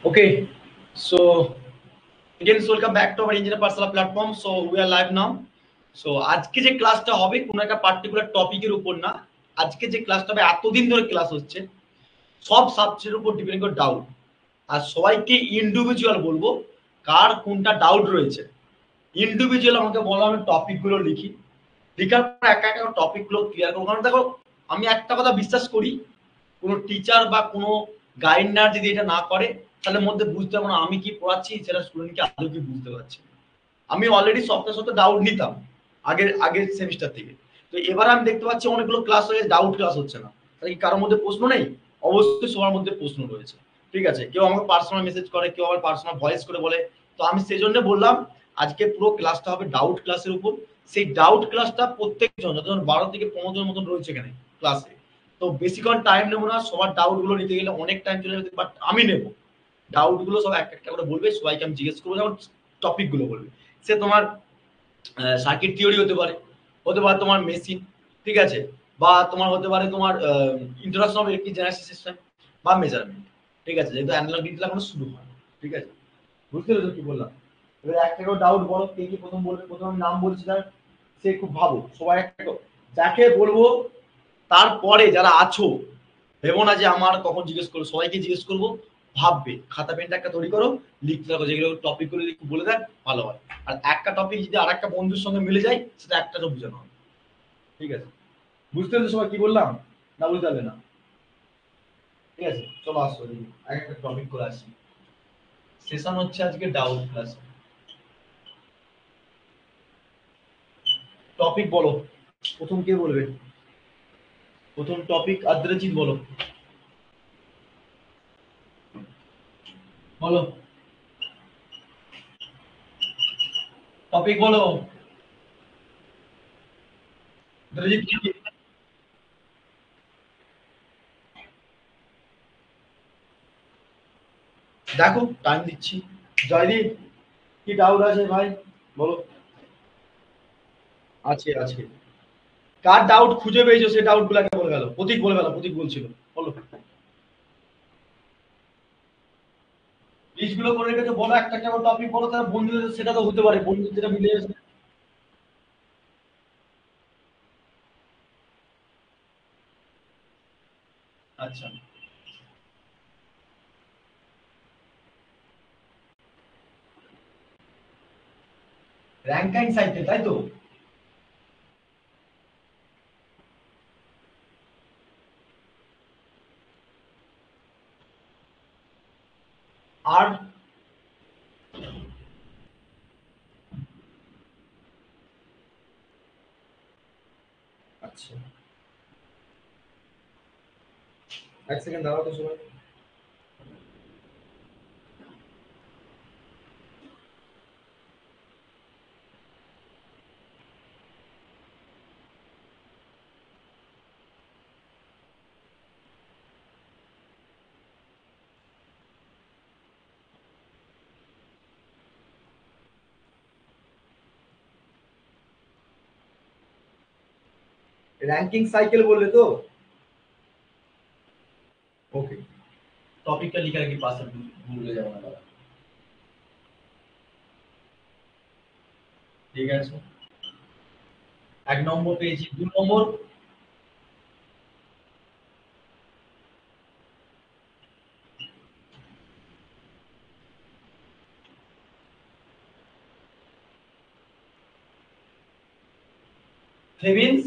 Okay, so again, welcome back to our Engineer Parsala platform. So we are live now. So আজকে যে ক্লাসটা হবে কোনো একটা পার্টিকুলার টপিকের উপর না, আজকে যে ক্লাসটা হবে এতদিন ধরে ক্লাস হচ্ছে সব সাবজেক্টের উপর ডিপেন্ড করে ডাউট, আর সবাইকে ইন্ডিভিজুয়াল বলবো কার কোনটা ডাউট রয়েছে। ইন্ডিভিজুয়াল আমাকে বলো, আমি টপিকগুলো লিখি, লেখার পর একা একা টপিকগুলো ক্লিয়ার করবো। কারণ দেখো, আমি একটা কথা বিশ্বাস করি, কোনো টিচার বা কোনো গাইডার যদি এটা না করে তাহলে মধ্যে বুঝতে পারবো না আমি কি পড়াচ্ছি সেটা স্টুডেন্টকে আদৌ কি বুঝতে পারছি। আমি অলরেডি সপ্তাহে সপ্তাহে ডাউট নিতাম আগের আগের সেমিস্টার থেকে, তো এবার আমি দেখতে পাচ্ছি অনেকগুলো ক্লাস হয়ে ডাউট ক্লাস হচ্ছে না। তাহলে কি কারোর মধ্যে প্রশ্ন নেই? অবশ্যই সবার মধ্যে প্রশ্ন রয়েছে। ঠিক আছে, কেউ আমাকে পার্সোনাল মেসেজ করে, কেউ আমার পার্সোনাল ভয়েস করে বলে। তো আমি সেই জন্য বললাম আজকে পুরো ক্লাসটা হবে ডাউট ক্লাসের উপর। সেই ডাউট ক্লাসটা প্রত্যেকজন যতজন 12 থেকে 15 জন মতন রয়েছে এখানে ক্লাসে, তো বেশিক্ষণ টাইম নেবো না। সবার ডাউট গুলো নিতে গেলে অনেক টাইম চলে যাবে, বাট আমি নেবো ডাউট গুলো সব একটা একটা করে বলবে, সবাইকে আমি জিজ্ঞেস করবো, যেমন টপিক গুলো বলবে। সে তোমার সার্কিট থিওরি হতে পারে, হতে পারে তোমার মেশিন, ঠিক আছে, বা তোমার হতে পারে তোমার introduction of electric generation system বা মেজারমেন্ট। ঠিক আছে, যেহেতু অ্যানালগ ডিজিটাল এখনো শুরু হয়। ঠিক আছে, বুঝতে পেরেছো কি বললাম? এবার একটা করে ডাউট বলো, কে কি প্রথম বলবে। প্রথম আমি নাম বলছি তার, সে খুব ভাবো সবাই একটা যাকে বলবো তারপরে যারা আছো ভেবো না যে আমার কখন জিজ্ঞেস করবো, সবাইকে জিজ্ঞেস করবো। ভাববে, খাতা পেনটা একটা তৈরি করো, লিখতে থাকো, যেগুলো টপিক গুলো বলে দেন ভালো হয়। আর একটা টপিক যদি আর একটা বন্ধুর সঙ্গে মিলে যায় সেটা একটারও বোঝানো হবে। ঠিক আছে, বুঝতে পেরেছো সবাই কি বললাম? না বুঝতে পারবে না? ঠিক আছে, চলো আসো একটা টপিক করে আসি। সেশন হচ্ছে আজকে ডাউট ক্লাস। টপিক বলো, প্রথম কে বলবে? প্রথম টপিক আদ্রজিৎ বলো, বলো টপিক বলো আদ্রজিৎ কি? দেখো টাইম দিচ্ছি। জয়দীপ, কি ডাউট আছে ভাই, বলো। আছে আছে, কার ডাউট খুঁজে পেয়েছো সেই ডাউট গুলাকে বলে গেল। প্রতীক বলে গেল, প্রতীক বলছিল, বলো। লিস্ট গুলো করে রেখেছো, বলো একটা একটা টপিক বলো, তার বন্ধুদের সেটা তো হতে পারে, বন্ধুদের যেটা মিলে গেছে। আচ্ছা, র্যাঙ্কাইন সাইকেল, তাই তো? আর আচ্ছা, এক সেকেন্ড দাঁড়াও তো সবাই। র্যাঙ্কিং সাইকেল বললে তো? ওকে, টপিকটা লিখে রাখি পাশে, ভুলে যাবো না দাদা। ঠিক আছে, এক নম্বর পেয়েছি, 2 নম্বর। থেভেনিন্স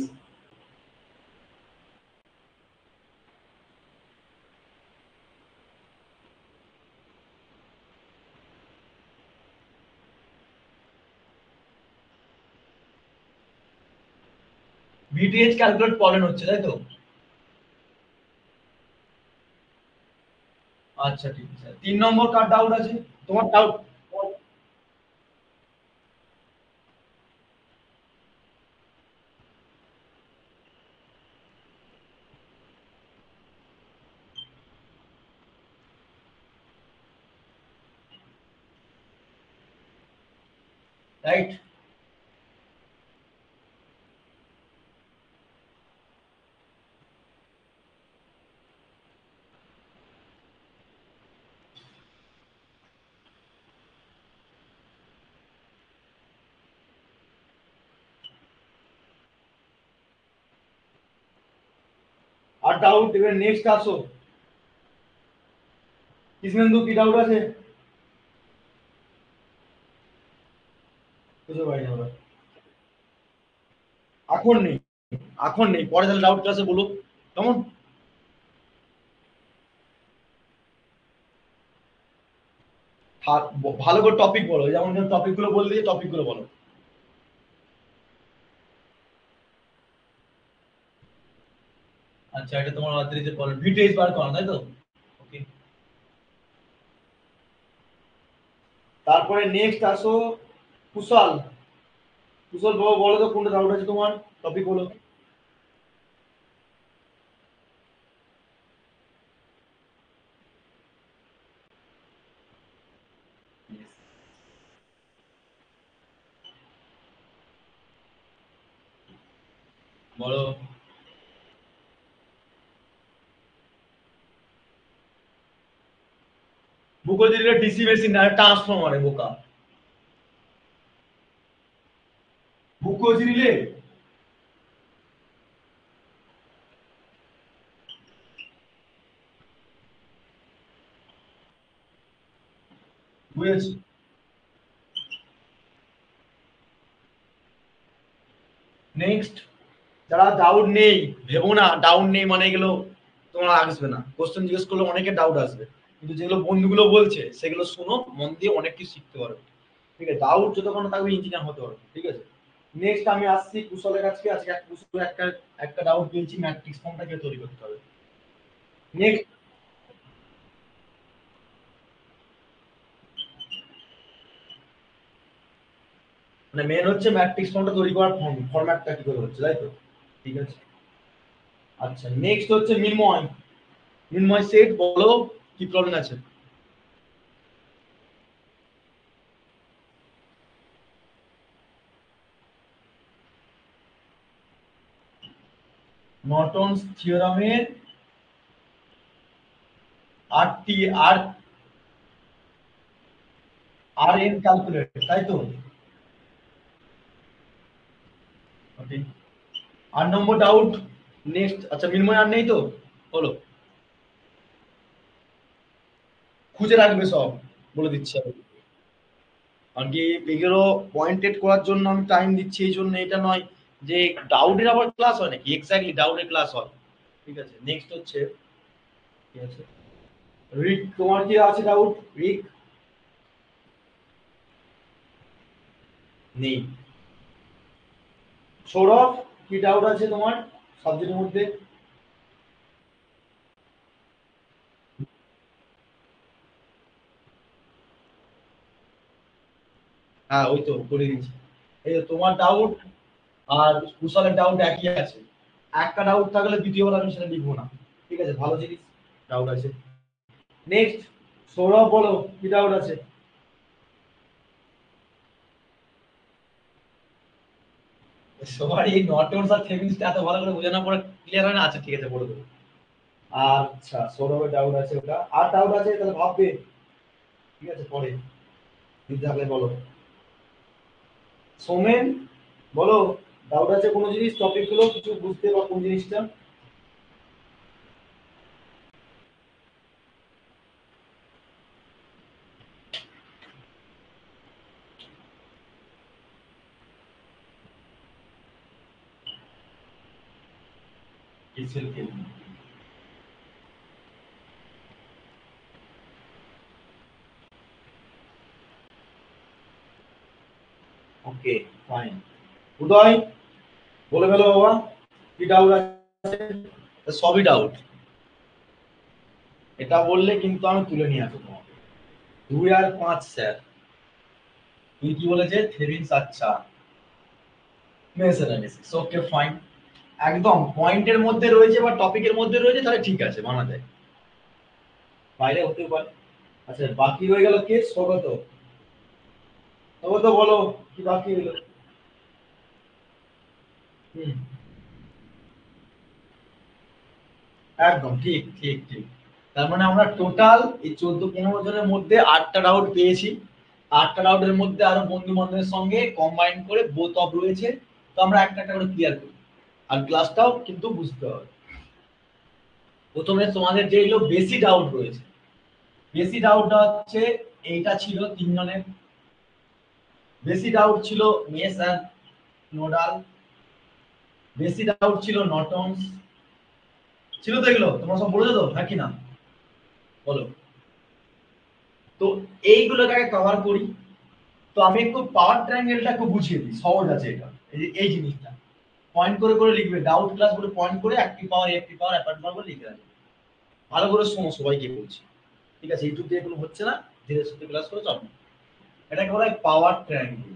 ভিটিএইচ ক্যালকুলেট করেন হচ্ছে, তাই তো? আচ্ছা ঠিক আছে, 3 নম্বর কার ডাউট আছে? তোমার ডাউট। রাইট, আর ডাউট এবার নেক্সট আসো কৃষ্ণেন্দু কি ডাউট আছে বুঝতে পারি না এখন নেই এখন নেই পরে তাহলে ডাউট ক্লাসে বলো কেমন ভালো করে টপিক বলো যেমন টপিক গুলো বললে টপিক গুলো বলো আচ্ছা এটা তোমার রাত্রি যে বল ভিটেজ বার করো তাই তো ওকে তারপরে নেক্সট আসো কুশল কুশল বাবু বলো তো কোনটা ডাউট আছে তোমার টপিক বলো বলো বুকো দিলে ডিসি মেশিন না ট্রান্সফরমারে বোকা বুকো দিলে বুঝেছি নেক্সট যারা ডাউট নেই ভেবো না ডাউট নেই মানে এগুলো তোমার আসবে না কোশ্চেন জিজ্ঞেস করলে অনেকে ডাউট আসবে কিন্তু যেগুলো বন্ধুগুলো বলছে সেগুলো শোনো মন দিয়ে অনেক কিছু শিখতে পারবে ঠিক আছে ডাউট যতক্ষণ না থাকবে ইঞ্জিনিয়ার হতে পারবে ঠিক আছে নেক্সট আমি আসছি কুশলের কাছে আজকে কুশলের একটা একটা ডাউট পেয়েছি ম্যাট্রিক্স ফর্মটা কিভাবে তৈরি করতে হবে নেক্সট মানে মেন হচ্ছে ম্যাট্রিক্স ফর্মটা তৈরি করার ফরম্যাটটা কি করে হচ্ছে তাই তো ঠিক আছে আচ্ছা নেক্সট হচ্ছে মিনময় মিনময় সেট বলো কি প্রবলেম আছে নর্টনস থিওরামের আর টি আর আর এন ক্যালকুলেট তাই তো ওকে 8 নম্বর ডাউট নেক্সট আচ্ছা মিনময় আর নেই তো বলো খুঁজে রাখবে সব বলে দিচ্ছি আমি কারণ কি এগুলো পয়েন্টেড করার জন্য আমি টাইম দিচ্ছি এই জন্য এটা নয় যে ডাউটের আবার ক্লাস হয় নাকি এক্স্যাক্টলি ডাউটের ক্লাস হয় ঠিক আছে নেক্সট হচ্ছে ঠিক আছে রিক তোমার কি আছে ডাউট রিক নেই সৌরভ কি ডাউট আছে তোমার সাবজেক্টের মধ্যে হ্যাঁ ওই তো করে দিচ্ছি এই যে তোমার ডাউট আর কুশলের ডাউট একই আছে একটা ডাউট থাকলে দ্বিতীয়বার আমি সেটা লিখবো না ঠিক আছে ভালো জিনিস ডাউট আছে নেক্সট সৌরভ বলো কি ডাউট আছে সবার এই নর্টনস আর থেভেনিনসটা এত ভালো করে বোঝানোর পরে ক্লিয়ার হয় না আচ্ছা ঠিক আছে বলে দেবো আচ্ছা সৌরভের ডাউট আছে ওটা আর ডাউট আছে তাহলে ভাববে ঠিক আছে পরে যদি থাকলে বলো সোমেন বলো ডাউট আছে কোনো জিনিস টপিক গুলো কিছু বুঝতে বা কোন জিনিসটা ওকে ফাইন উদয় বলে ফেলো বাবা কি ডাউট আছে সবই ডাউট এটা বললে কিন্তু আমি তুলে নিয়ে আসবো তোমাকে 2 আর 5 স্যার তুই কি বলেছে থেভেনিনস আচ্ছা মেশ অ্যানালিসিস ওকে ফাইন একদম পয়েন্টের মধ্যে রয়েছে বা টপিকের মধ্যে রয়েছে তাহলে ঠিক আছে মানা যায় বাইরে হতে পারে আচ্ছা বাকি রয়ে গেল কে স্বগত স্বগত বলো কি বাকি হলো হুম একদম ঠিক ঠিক ঠিক তার মানে আমরা টোটাল এই 14-15 জনের মধ্যে 8টা ডাউট পেয়েছি 8টা ডাউটের মধ্যে আরো বন্ধু বান্ধবের সঙ্গে কম্বাইন করে বোথ অফ রয়েছে তো আমরা একটা একটা করে ক্লিয়ার করি আর ক্লাসটাও কিন্তু বুঝতে হবে প্রথমে তোমাদের যেগুলো বেশি ডাউট রয়েছে, বেশি ডাউটটা হচ্ছে এইটা ছিল তিনজনের, বেশি ডাউট ছিল মেস অ্যান্ড নোডাল, বেশি ডাউট ছিল নর্টনস, ছিল তো এগুলো তোমরা সব বলেছো তো নাকি না বলো? তো এইগুলোকে আগে কভার করি। তো আমি একটু পাওয়ার ট্রায়াঙ্গেলটা একটু বুঝিয়ে দিই, সহজ আছে এটা। এই জিনিসটা পয়েন্ট করে করে লিখবে, ডাউট ক্লাস বলে পয়েন্ট করে অ্যাক্টিভ পাওয়ার, রিঅ্যাক্টিভ পাওয়ার, অ্যাপারেন্ট পাওয়ার বলে লিখে রাখবে। ভালো করে শোনো সবাইকে বলছি, ঠিক আছে? ইউটিউব দিয়ে কোনো হচ্ছে না, ধীরে সুস্থে ক্লাস করে চলো। এটাকে বলা হয় পাওয়ার ট্রায়াঙ্গেল,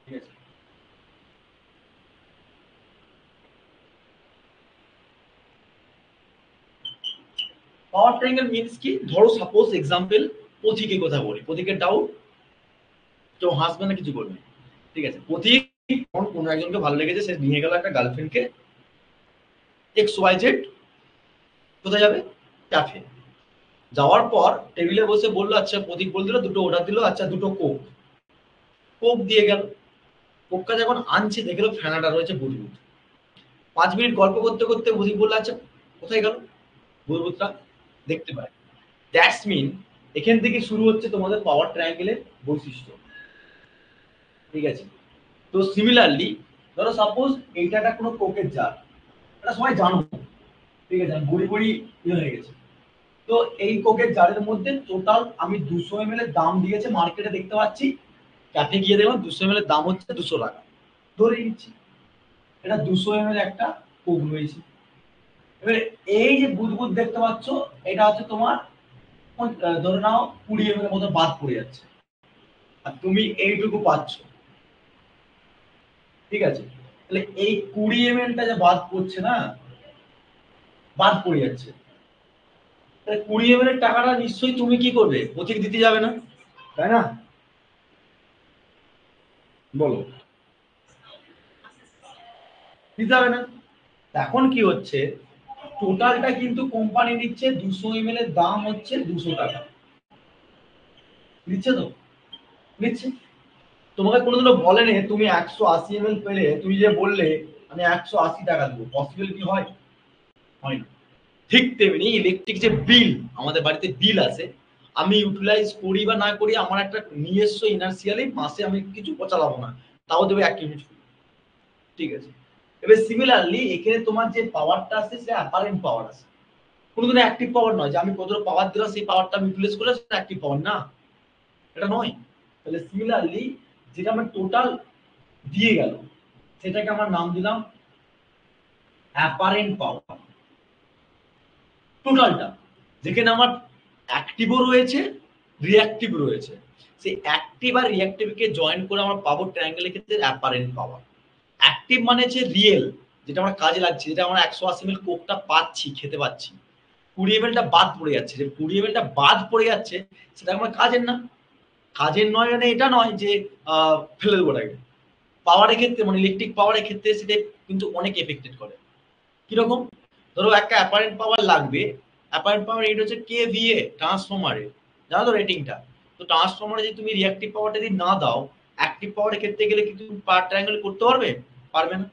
ঠিক আছে? পাওয়ার ট্রায়াঙ্গেল মিন্স কি, ধরো সাপোজ এক্সাম্পল পথিকের কথা বলি, পথিকের ডাউট, কেউ হাসবে না, কিছু করবে, ঠিক আছে? পথিক কোনো একজনকে ভালো লেগেছে, সে নিয়ে গেল একটা গার্লফ্রেন্ডকে এক্স ওয়াই জেড, কোথায় যাবে? ক্যাফে। যাওয়ার পর টেবিলে বসে বললো, আচ্ছা প্রদীপ বল দিল, দুটো অর্ডার দিল, আচ্ছা দুটো কোক, কোক দিয়ে গেল। কোকটা যখন আনছে দেখলো ফেনাটা রয়েছে বুদবুদ। 5 মিনিট গল্প করতে করতে প্রদীপ বললো, আচ্ছা কোথায় গেল বুদবুদটা, দেখতে পায়। দ্যাটস মিন এখান থেকে শুরু হচ্ছে তোমাদের পাওয়ার ট্রায়াঙ্গেলের বৈশিষ্ট্য, ঠিক আছে? তো সিমিলারলি ধরো সাপোজ এইটা একটা কোনো কোকের জার, এটা সবাই জানো, ঠিক আছে? বড়ি বড়ি ইয়ে হয়ে গেছে। তো এই কোকের জারের মধ্যে টোটাল আমি 200 ml এর দাম দিয়েছে মার্কেটে, দেখতে পাচ্ছি ক্যাফে গিয়ে দেখলাম 200 ml এর দাম হচ্ছে 200 টাকা, ধরে নিচ্ছি এটা 200 ml একটা কোক রয়েছে। এবারে এই যে বুদবুদ দেখতে পাচ্ছ, এটা হচ্ছে তোমার ধরে নাও 20 ml এর মতো বাদ পড়ে যাচ্ছে, আর তুমি এইটুকু পাচ্ছ, ঠিক আছে? তাহলে এই 20 ml যে বাদ পড়ছে না, বাদ পড়ে যাচ্ছে, তাহলে 20 ml এর টাকাটা নিশ্চয়ই তুমি কি করবে, পথিক দিতে যাবে না, তাই না? বলো, দিতে হবে না। এখন কি হচ্ছে, টোটালটা কিন্তু কোম্পানি নিচ্ছে, 200 ml এর দাম হচ্ছে 200 টাকা, নিচ্ছে তো, নিচ্ছে। তোমাকে কোনোদিনও বলেনি তুমি 180 ml পেলে তুমি যে বললে আমি 180 টাকা দেবো, পসিবল কি হয়? হয় না। ঠিক তেমনি ইলেকট্রিক যে বিল, আমাদের বাড়িতে বিল আছে, আমি ইউটিলাইজ করি বা না করি, আমার একটা নিজস্ব ইনার্সিয়ালি মাসে আমি কিছু চালাবো না, তাও দেবে 1 ইউনিট, ঠিক আছে? এবার সিমিলারলি এখানে তোমার যে পাওয়ারটা আছে সেটা অ্যাপারেন্ট পাওয়ার আছে, কোনোদিনও অ্যাক্টিভ পাওয়ার নয় যে আমি কতটা পাওয়ার দিলাম সেই পাওয়ারটা আমি ইউটিলাইজ করে সেটা অ্যাক্টিভ পাওয়ার না, এটা নয়। তাহলে সিমিলারলি যেটা আমার টোটাল দিয়ে গেল সেটাকে আমার নাম দিলাম অ্যাপারেন্ট পাওয়ার, টোটালটা, যেখানে আমার অ্যাক্টিভও রয়েছে, রিঅ্যাক্টিভ রয়েছে, সেই অ্যাক্টিভ আর রিঅ্যাক্টিভকে জয়েন করে আমরা পাবো ট্রায়াঙ্গেলের ক্ষেত্রে অ্যাপারেন্ট পাওয়ার। অ্যাক্টিভ মানে হচ্ছে রিয়েল, যেটা আমার কাজে লাগছে, যেটা আমরা 180 ml কোকটা পাচ্ছি, খেতে পাচ্ছি, 20 ml বাদ পড়ে যাচ্ছে, যে 20 ml বাদ পড়ে যাচ্ছে সেটা আমার কাজের না। কাজের নয় মানে এটা নয় যে ফেলে দেবো ওটাকে। পাওয়ারের ক্ষেত্রে মানে ইলেকট্রিক পাওয়ারের ক্ষেত্রে সেটা কিন্তু অনেক এফেক্টেড করে। কিরকম? ধরো একটা অ্যাপারেন্ট পাওয়ার লাগবে, অ্যাপারেন্ট পাওয়ার রেট হচ্ছে কেভিএ ট্রান্সফরমারে, জানো তো রেটিংটা? তো ট্রান্সফরমারে যদি তুমি রিঅ্যাক্টিভ পাওয়ারটা যদি না দাও, অ্যাক্টিভ পাওয়ারের ক্ষেত্রে গেলে কি তুমি পাওয়ার ট্রায়াঙ্গেল করতে পারবে? পারবে না।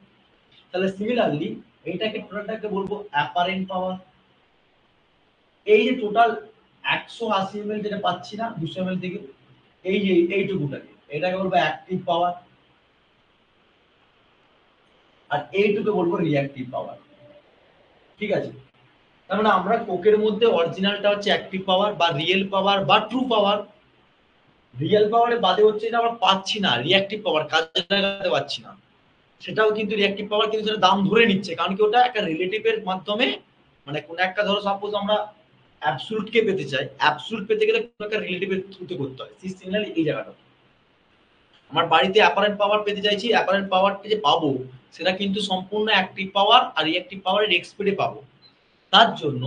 তাহলে সিমিলারলি এইটাকে টোটালটাকে বলবো অ্যাপারেন্ট পাওয়ার। এই যে টোটাল 180 ml যেটা পাচ্ছি না 200 ml থেকে, এই যে এইটুকুটাকে এটাকে বলবো অ্যাক্টিভ পাওয়ার, আর এইটুকু বলবো রিঅ্যাক্টিভ পাওয়ার, ঠিক আছে? তার মানে আমরা কোকের মধ্যে অরিজিনালটা হচ্ছে অ্যাক্টিভ পাওয়ার বা রিয়েল পাওয়ার বা ট্রু পাওয়ার। রিয়েল পাওয়ারের বাদে হচ্ছে এটা আমরা পাচ্ছি না রিঅ্যাক্টিভ পাওয়ার, কাজে লাগাতে পারছি না, সেটাও কিন্তু রিঅ্যাক্টিভ পাওয়ার, কিন্তু সেটা দাম ধরে নিচ্ছে, কারণ কি ওটা একটা রিলেটিভের মাধ্যমে, মানে কোন একটা ধরো সাপোজ আমরা অ্যাবসুলুট কে পেতে চাই, অ্যাবসুলুট পেতে গেলে কোনো একটা রিলেটিভের থ্রুতে করতে হয়, সিমিলারলি এই জায়গাটা আমার বাড়িতে অ্যাপারেন্ট পাওয়ার পেতে চাইছি, অ্যাপারেন্ট পাওয়ারটা যে পাবো সেটা কিন্তু সম্পূর্ণ অ্যাক্টিভ পাওয়ার আর রিঅ্যাক্টিভ পাওয়ারের এক্সপেডে পাবো। তার জন্য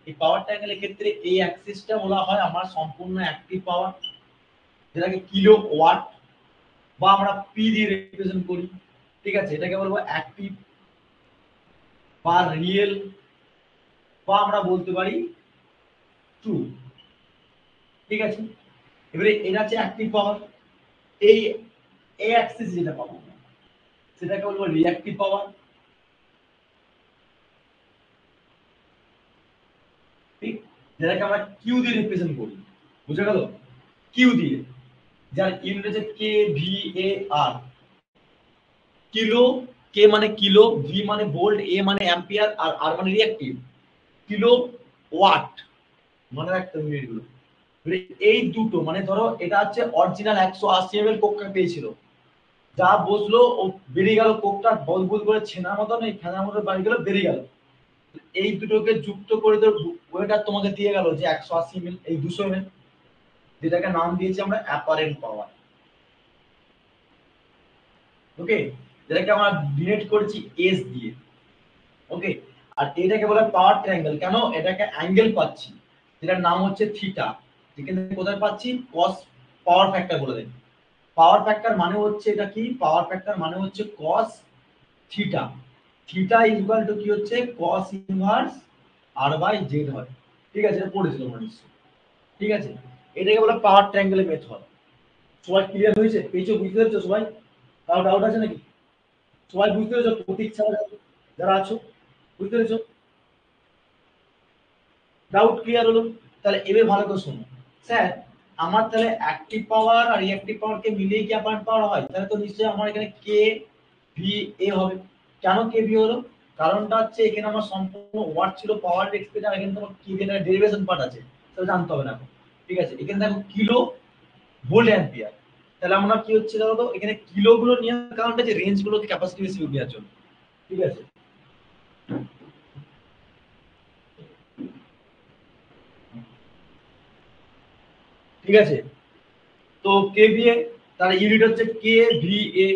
এই পাওয়ার ট্রায়াঙ্গেলের ক্ষেত্রে এই অ্যাক্সিসটা বলা হয় আমার সম্পূর্ণ অ্যাক্টিভ পাওয়ার, যেটাকে কিলো ওয়াট বা আমরা পি দিয়ে রিপ্রেজেন্ট করি, ঠিক আছে? এটাকে বলবো অ্যাক্টিভ বা রিয়েল, বা আমরা বলতে পারি ট্রু, ঠিক আছে? এবারে এটা হচ্ছে অ্যাক্টিভ পাওয়ার। এই এই অ্যাক্সিস যেটা পাবো সেটাকে বলবো রিঅ্যাক্টিভ পাওয়ার। যেটাকে আমরা কিউ দিয়ে রিপ্রেজেন্ট করি, বুঝে গেল? কিউ দিয়ে, যার ইউনিট হচ্ছে K V A R. Kilo, কে মানে কিলো, ভি মানে ভোল্ট, এ মানে অ্যাম্পিয়ার, আর আর মানে রিঅ্যাক্টিভ। কিলো ওয়াট, মনে রাখতে হবে এগুলো। এই দুটো মানে ধরো এটা হচ্ছে অরিজিনাল 180 ml কোকটা পেয়েছিল, যা বসলো ও বেরিয়ে গেল, কোকটা বলবুল করে ছেনার মতন এই ফেনার মতো বাড়ি গেল, বেরিয়ে গেল। এই দুটোকে যুক্ত করে তো ওয়েটার তোমাকে দিয়ে গেল যে 180 ml, এই 200 ml, যেটাকে নাম দিয়েছি আমরা অ্যাপারেন্ট পাওয়ার। ওকে, যেটাকে আমরা ডিনোট করেছি এস দিয়ে। ওকে, আর এটাকে বলে পাওয়ার ট্রায়াঙ্গেল। কেন? এটাকে অ্যাঙ্গেল পাচ্ছি যেটার নাম হচ্ছে থিটা, যেখানে কোথায় পাচ্ছি কস পাওয়ার ফ্যাক্টর বলে দেন। পাওয়ার ফ্যাক্টর মানে হচ্ছে এটা কি, পাওয়ার ফ্যাক্টর মানে হচ্ছে cos theta. Theta equal to কি হচ্ছে cos inverse R by Z হয়। ঠিক আছে, এটা পড়েছিল আমরা নিশ্চয়ই। ঠিক আছে, এটাকে বলে পাওয়ার ট্রায়াঙ্গেলের মেথড। সবাই ক্লিয়ার হয়েছে? পেয়েছো? বুঝতে পেরেছো সবাই? কারো ডাউট আছে নাকি? সবাই বুঝতে পেরেছো? প্রতীক ছাড়া যারা আছো বুঝতে পেরেছো? ডাউট ক্লিয়ার হলো? তাহলে এবার ভালো করে শোনো। স্যার, আমার তাহলে অ্যাক্টিভ পাওয়ার আর রিঅ্যাক্টিভ পাওয়ারকে মিলিয়ে কি অ্যাপারেন্ট পাওয়ার হয়? তাহলে তো নিশ্চয়ই আমার এখানে কে ভি এ হবে। কেন কে ভি হলো? কারণটা হচ্ছে এখানে আমার সম্পূর্ণ ওয়াট ছিল পাওয়ার এক্সপ্রেস, আর এখানে তোমার কি এখানে ডেরিভেশন পার্ট আছে, সেটা জানতে হবে না এখন। ঠিক আছে, এখানে দেখো কিলো ভোল্ট অ্যাম্পিয়ার। তাহলে আমরা কি হচ্ছে দেখো তো, এখানে কিলো গুলো নিয়ে কারণটা যে রেঞ্জ গুলো ক্যাপাসিটি বেশি দেওয়ার জন্য। ঠিক আছে, ঠিক আছে। তো কেভিএ তার ইউনিট হচ্ছে কেভিএ,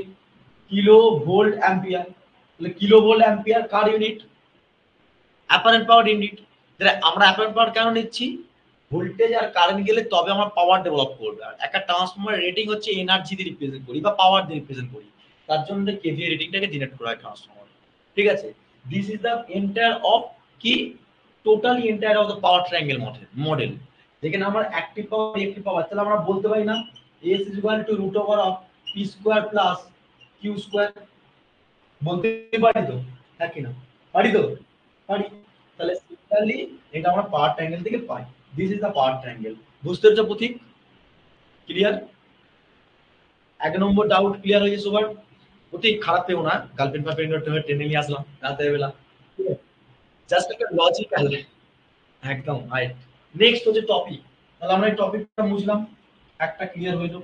কিলো ভোল্ট অ্যাম্পিয়ার। তাহলে কিলো ভোল্ট অ্যাম্পিয়ার কার ইউনিট? Apparent power unit. তাহলে আমরা অ্যাপারেন্ট পাওয়ার কেন নিচ্ছি? ভোল্টেজ আর কারেন্ট গেলে তবে আমরা পাওয়ার ডেভেলপ করবে। আর একটা ট্রান্সফরমার রেটিং হচ্ছে এনার্জি দিয়ে রিপ্রেজেন্ট করি বা পাওয়ার দিয়ে রিপ্রেজেন্ট করি, তার জন্য কেভিএ রেটিংটাকে জেনারেট করা হয় ট্রান্সফরমার। ঠিক আছে, this is the entire of কি, totally entire of the power triangle model. যেখানে আমরা অ্যাক্টিভ পাওয়ার রিঅ্যাক্টিভ পাওয়ার, তাহলে আমরা বলতে পারি না S is equal to root over of P square plus Q square? বলতে পারি তো, হ্যাঁ কি না? পারি তো? পারি। তাহলে সিমিলারলি এটা আমরা পাওয়ার ট্রায়াঙ্গেল থেকে পাই। This is the power triangle. বুঝতে পেরেছো প্রতীক? ক্লিয়ার? এক নম্বর ডাউট ক্লিয়ার হয়েছে সবার? প্রতীক খারাপ পেও না, গার্লফ্রেন্ড ফার্লফ্রেন্ড টেনে নিয়ে আসলাম রাতের বেলা, জাস্ট একটা লজিক্যাল। একদম রাইট। নেক্সট হচ্ছে টপিক। তাহলে আমরা এই টপিকটা বুঝলাম, একটা ক্লিয়ার হইলো।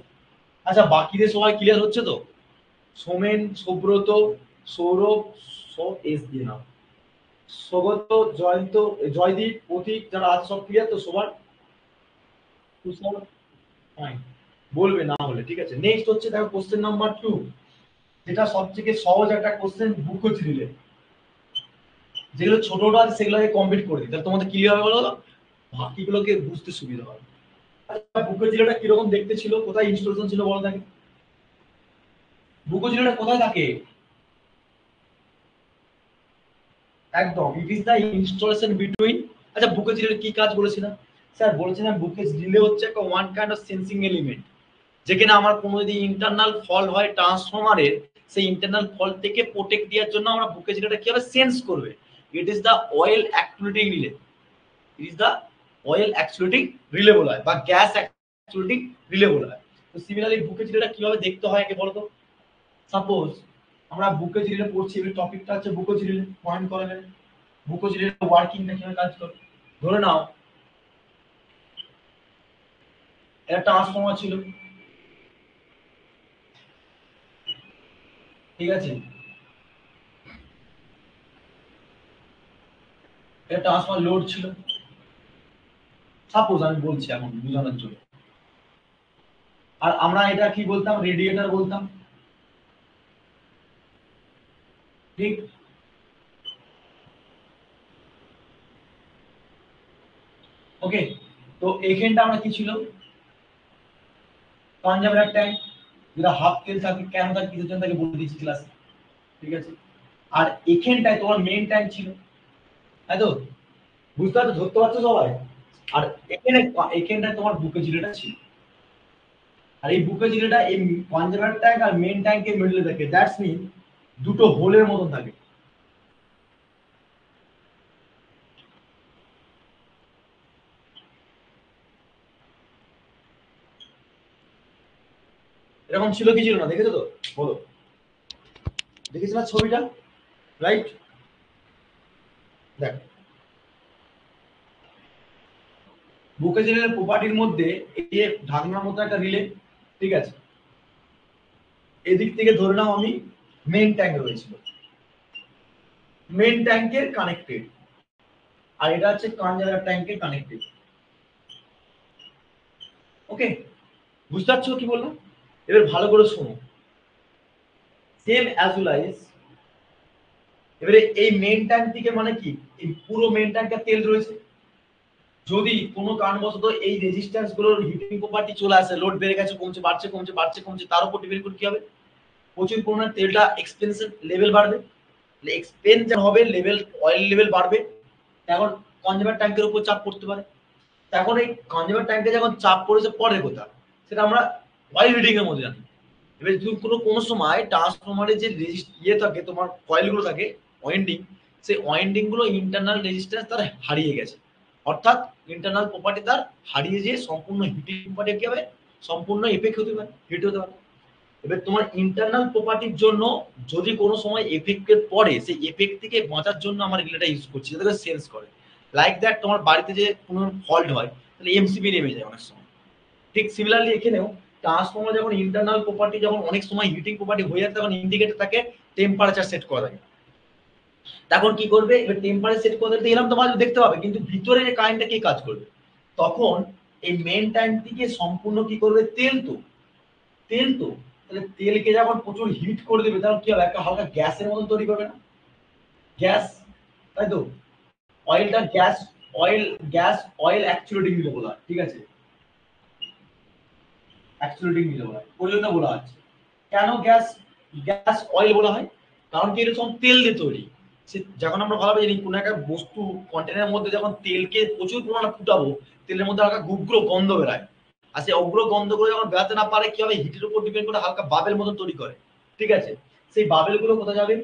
আচ্ছা, বাকিদের সবাই ক্লিয়ার হচ্ছে তো? সোমেন, সুব্রত, সৌরভ, সব এস দিয়ে নাও, সৌগত, জয়ন্ত, জয়দীপ, প্রতীক, যারা আছে সব ক্লিয়ার তো সবার? ফাইন, বলবে না হলে। ঠিক আছে, নেক্সট হচ্ছে দেখো কোশ্চেন নাম্বার 2, যেটা সবথেকে সহজ একটা কোশ্চেন, বুকোচি রিলে। যেগুলো ছোটটা আছে সেগুলোকে কমপ্লিট করে দিই, তাহলে তোমাদের ক্লিয়ার হবে, বলো বাকিগুলোকে বুঝতে সুবিধা হবে। আচ্ছা, বুকোচি রিলেটা কিরকম দেখতে ছিল, কোথায় ইনস্টলেশন ছিল বলো থাকে? বুকোচি রিলেটা কোথায় থাকে? একদম, it is the installation between. আচ্ছা, বুকেজ রিলে কি কাজ বলেছিলাম? স্যার বলেছিলাম বুকেজ রিলে হচ্ছে একটা one kind of sensing element, যেখানে আমার কোনো যদি ইন্টারনাল ফল হয় ট্রান্সফরমারের, সেই ইন্টারনাল ফল থেকে প্রোটেক্ট দেওয়ার জন্য আমরা বুকেজ রিলেটা কিভাবে সেন্স করবে। It is the oil activating relay. It is the oil activating relay বলা হয় বা গ্যাস অ্যাক্টিভেটিং রিলে বলা হয়। তো সিমিলারলি বুকেজ রিলেটা কিভাবে দেখতে হয় আগে বলো তো? সাপোজ আমরা বুকেজ রিলে পড়ছি, এর টপিকটা হচ্ছে বুকেজ রিলে, পয়েন্ট করা গেলে বুকোজ রিলের ওয়ার্কিংটা কিভাবে কাজ করে। ধরে নাও একটা ট্রান্সফর্মার ছিল, ঠিক আছে, একটা ট্রান্সফর্মার লোড ছিল, সাপোজ আমি বলছি এখন বোঝানোর জন্য। আর আমরা এটা কি বলতাম, রেডিয়েটর বলতাম, ঠিক? ওকে, তো এখানটা আমরা কি ছিল, কনজারভেটর ট্যাঙ্ক, যেটা হাফ তেল থাকে, কেন থাকে কিসের জন্য তাকে বলে দিয়েছি ক্লাসে। ঠিক আছে, আর এখানটায় তোমার মেইন ট্যাঙ্ক ছিল, তাই তো? বুঝতে পারছো, ধরতে পারছো সবাই? আর এখানে এখানটায় তোমার বুকে জিরোটা ছিল। আর এই বুকে যেটা এই কনজারভেটর ট্যাঙ্ক আর মেইন ট্যাঙ্কের মিডলে থাকে, দ্যাটস মিন দুটো হোলের মতন থাকে। এরকম ছিল কি ছিল না দেখেছো তো, বলো, দেখেছো না ছবিটা, রাইট? দেখ, বুকেজিনের প্রপার্টির মধ্যে এই যে ঢাকনার মতো একটা রিলে, ঠিক আছে, এদিক থেকে ধরে নাও আমি মেন ট্যাঙ্ক রয়েছিল, মেন ট্যাঙ্কের কানেক্টেড, আর এটা হচ্ছে কনজারভার ট্যাঙ্কের কানেক্টেড। ওকে, বুঝতে পারছো কি বললাম? এবার ভালো করে শোনো, সেম অ্যাজ ওয়েল আইস, এবারে এই মেন ট্যাঙ্ক থেকে মানে কি, এই পুরো মেন ট্যাঙ্কে তেল রয়েছে, যদি কোনো কারণবশত এই রেজিস্ট্যান্স গুলোর হিটিং প্রপার্টি চলে আসে, লোড বেড়ে গেছে, কমছে, বাড়ছে, কমছে, বাড়ছে, কমছে, তার উপর ডিপেন্ড করে কি হবে, প্রচুর পরিমাণে তেলটা এক্সপেন্সিভ লেভেল বাড়বে, এক্সপেন্স হবে লেভেল, অয়েল লেভেল বাড়বে, এখন কনজিউমার ট্যাঙ্কের উপর চাপ পড়তে পারে। এখন এই কনজিউমার ট্যাঙ্কে যখন চাপ পড়েছে পরের কথা, সেটা আমরা অয়েল রিডিং এর মধ্যে জানি। এবার যদি কোনো সময় ট্রান্সফরমারে যে ইয়ে থাকে, তোমার কয়েলগুলো থাকে, ওয়াইন্ডিং, সেই ওয়াইন্ডিং গুলো ইন্টারনাল রেজিস্ট্যান্স তার হারিয়ে গেছে, অর্থাৎ ইন্টারনাল প্রপার্টি তার হারিয়ে যেয়ে সম্পূর্ণ হিটিং প্রপার্টি কি হবে, সম্পূর্ণ এফেক্ট হতে পারে, হিট হতে পারে। এবার তোমার ইন্টারনাল প্রপার্টির জন্য যদি কোনো সময় এফেক্টেড পড়ে, সেই এফেক্ট থেকে বাঁচার জন্য আমার রিলেটা ইউজ করছি, যাতে সেন্স করে, লাইক দ্যাট তোমার বাড়িতে যে কোনো ফল্ট হয় তাহলে এমসিবি নেমে যায় অনেক সময়, ঠিক সিমিলারলি এখানেও ট্রান্সফর্মার যখন ইন্টারনাল প্রপার্টি যখন অনেক সময় হিটিং প্রপার্টি হয়ে যায়, তখন ইন্ডিকেটর তাকে টেম্পারেচার সেট করা থাকে, তখন কি করবে, এবার টেম্পারেচার সেট করে দিতে এলাম তোমার দেখতে পাবে, কিন্তু ভিতরে যে কারেন্টটা কি কাজ করবে, তখন এই মেন ট্যাঙ্ক থেকে সম্পূর্ণ কি করবে, তেল তো, তেল তো, তাহলে তেলকে যখন প্রচুর হিট করে দেবে, তখন কি হবে, একটা হালকা গ্যাসের মতন তৈরি করবে না, গ্যাস, তাই তো, অয়েলটা গ্যাস, অয়েল অ্যাকচুয়েটিং দিলে বলা হয়, ঠিক আছে, অ্যাকচুয়েটিং দিলে বলা হয়, ওই জন্য বলা হচ্ছে। কেন গ্যাস, গ্যাস অয়েল বলা হয়, কারণ কি এটা সব তেল দিয়ে তৈরি। সে যখন আমরা ভালোভাবে জানি কোনো একটা বস্তু কন্টেনারের মধ্যে যখন তেলকে প্রচুর পরিমাণে ফুটাবো, তেলের মধ্যে হালকা গুগ্র গন্ধ বেরায়, আর সেই অগ্র গন্ধগুলো যখন বেরাতে না পারে, কি হবে, হিটের উপর ডিপেন্ড করে হালকা বাবেল মতন তৈরি করে, ঠিক আছে, সেই বাবেল গুলো কোথায় যাবে,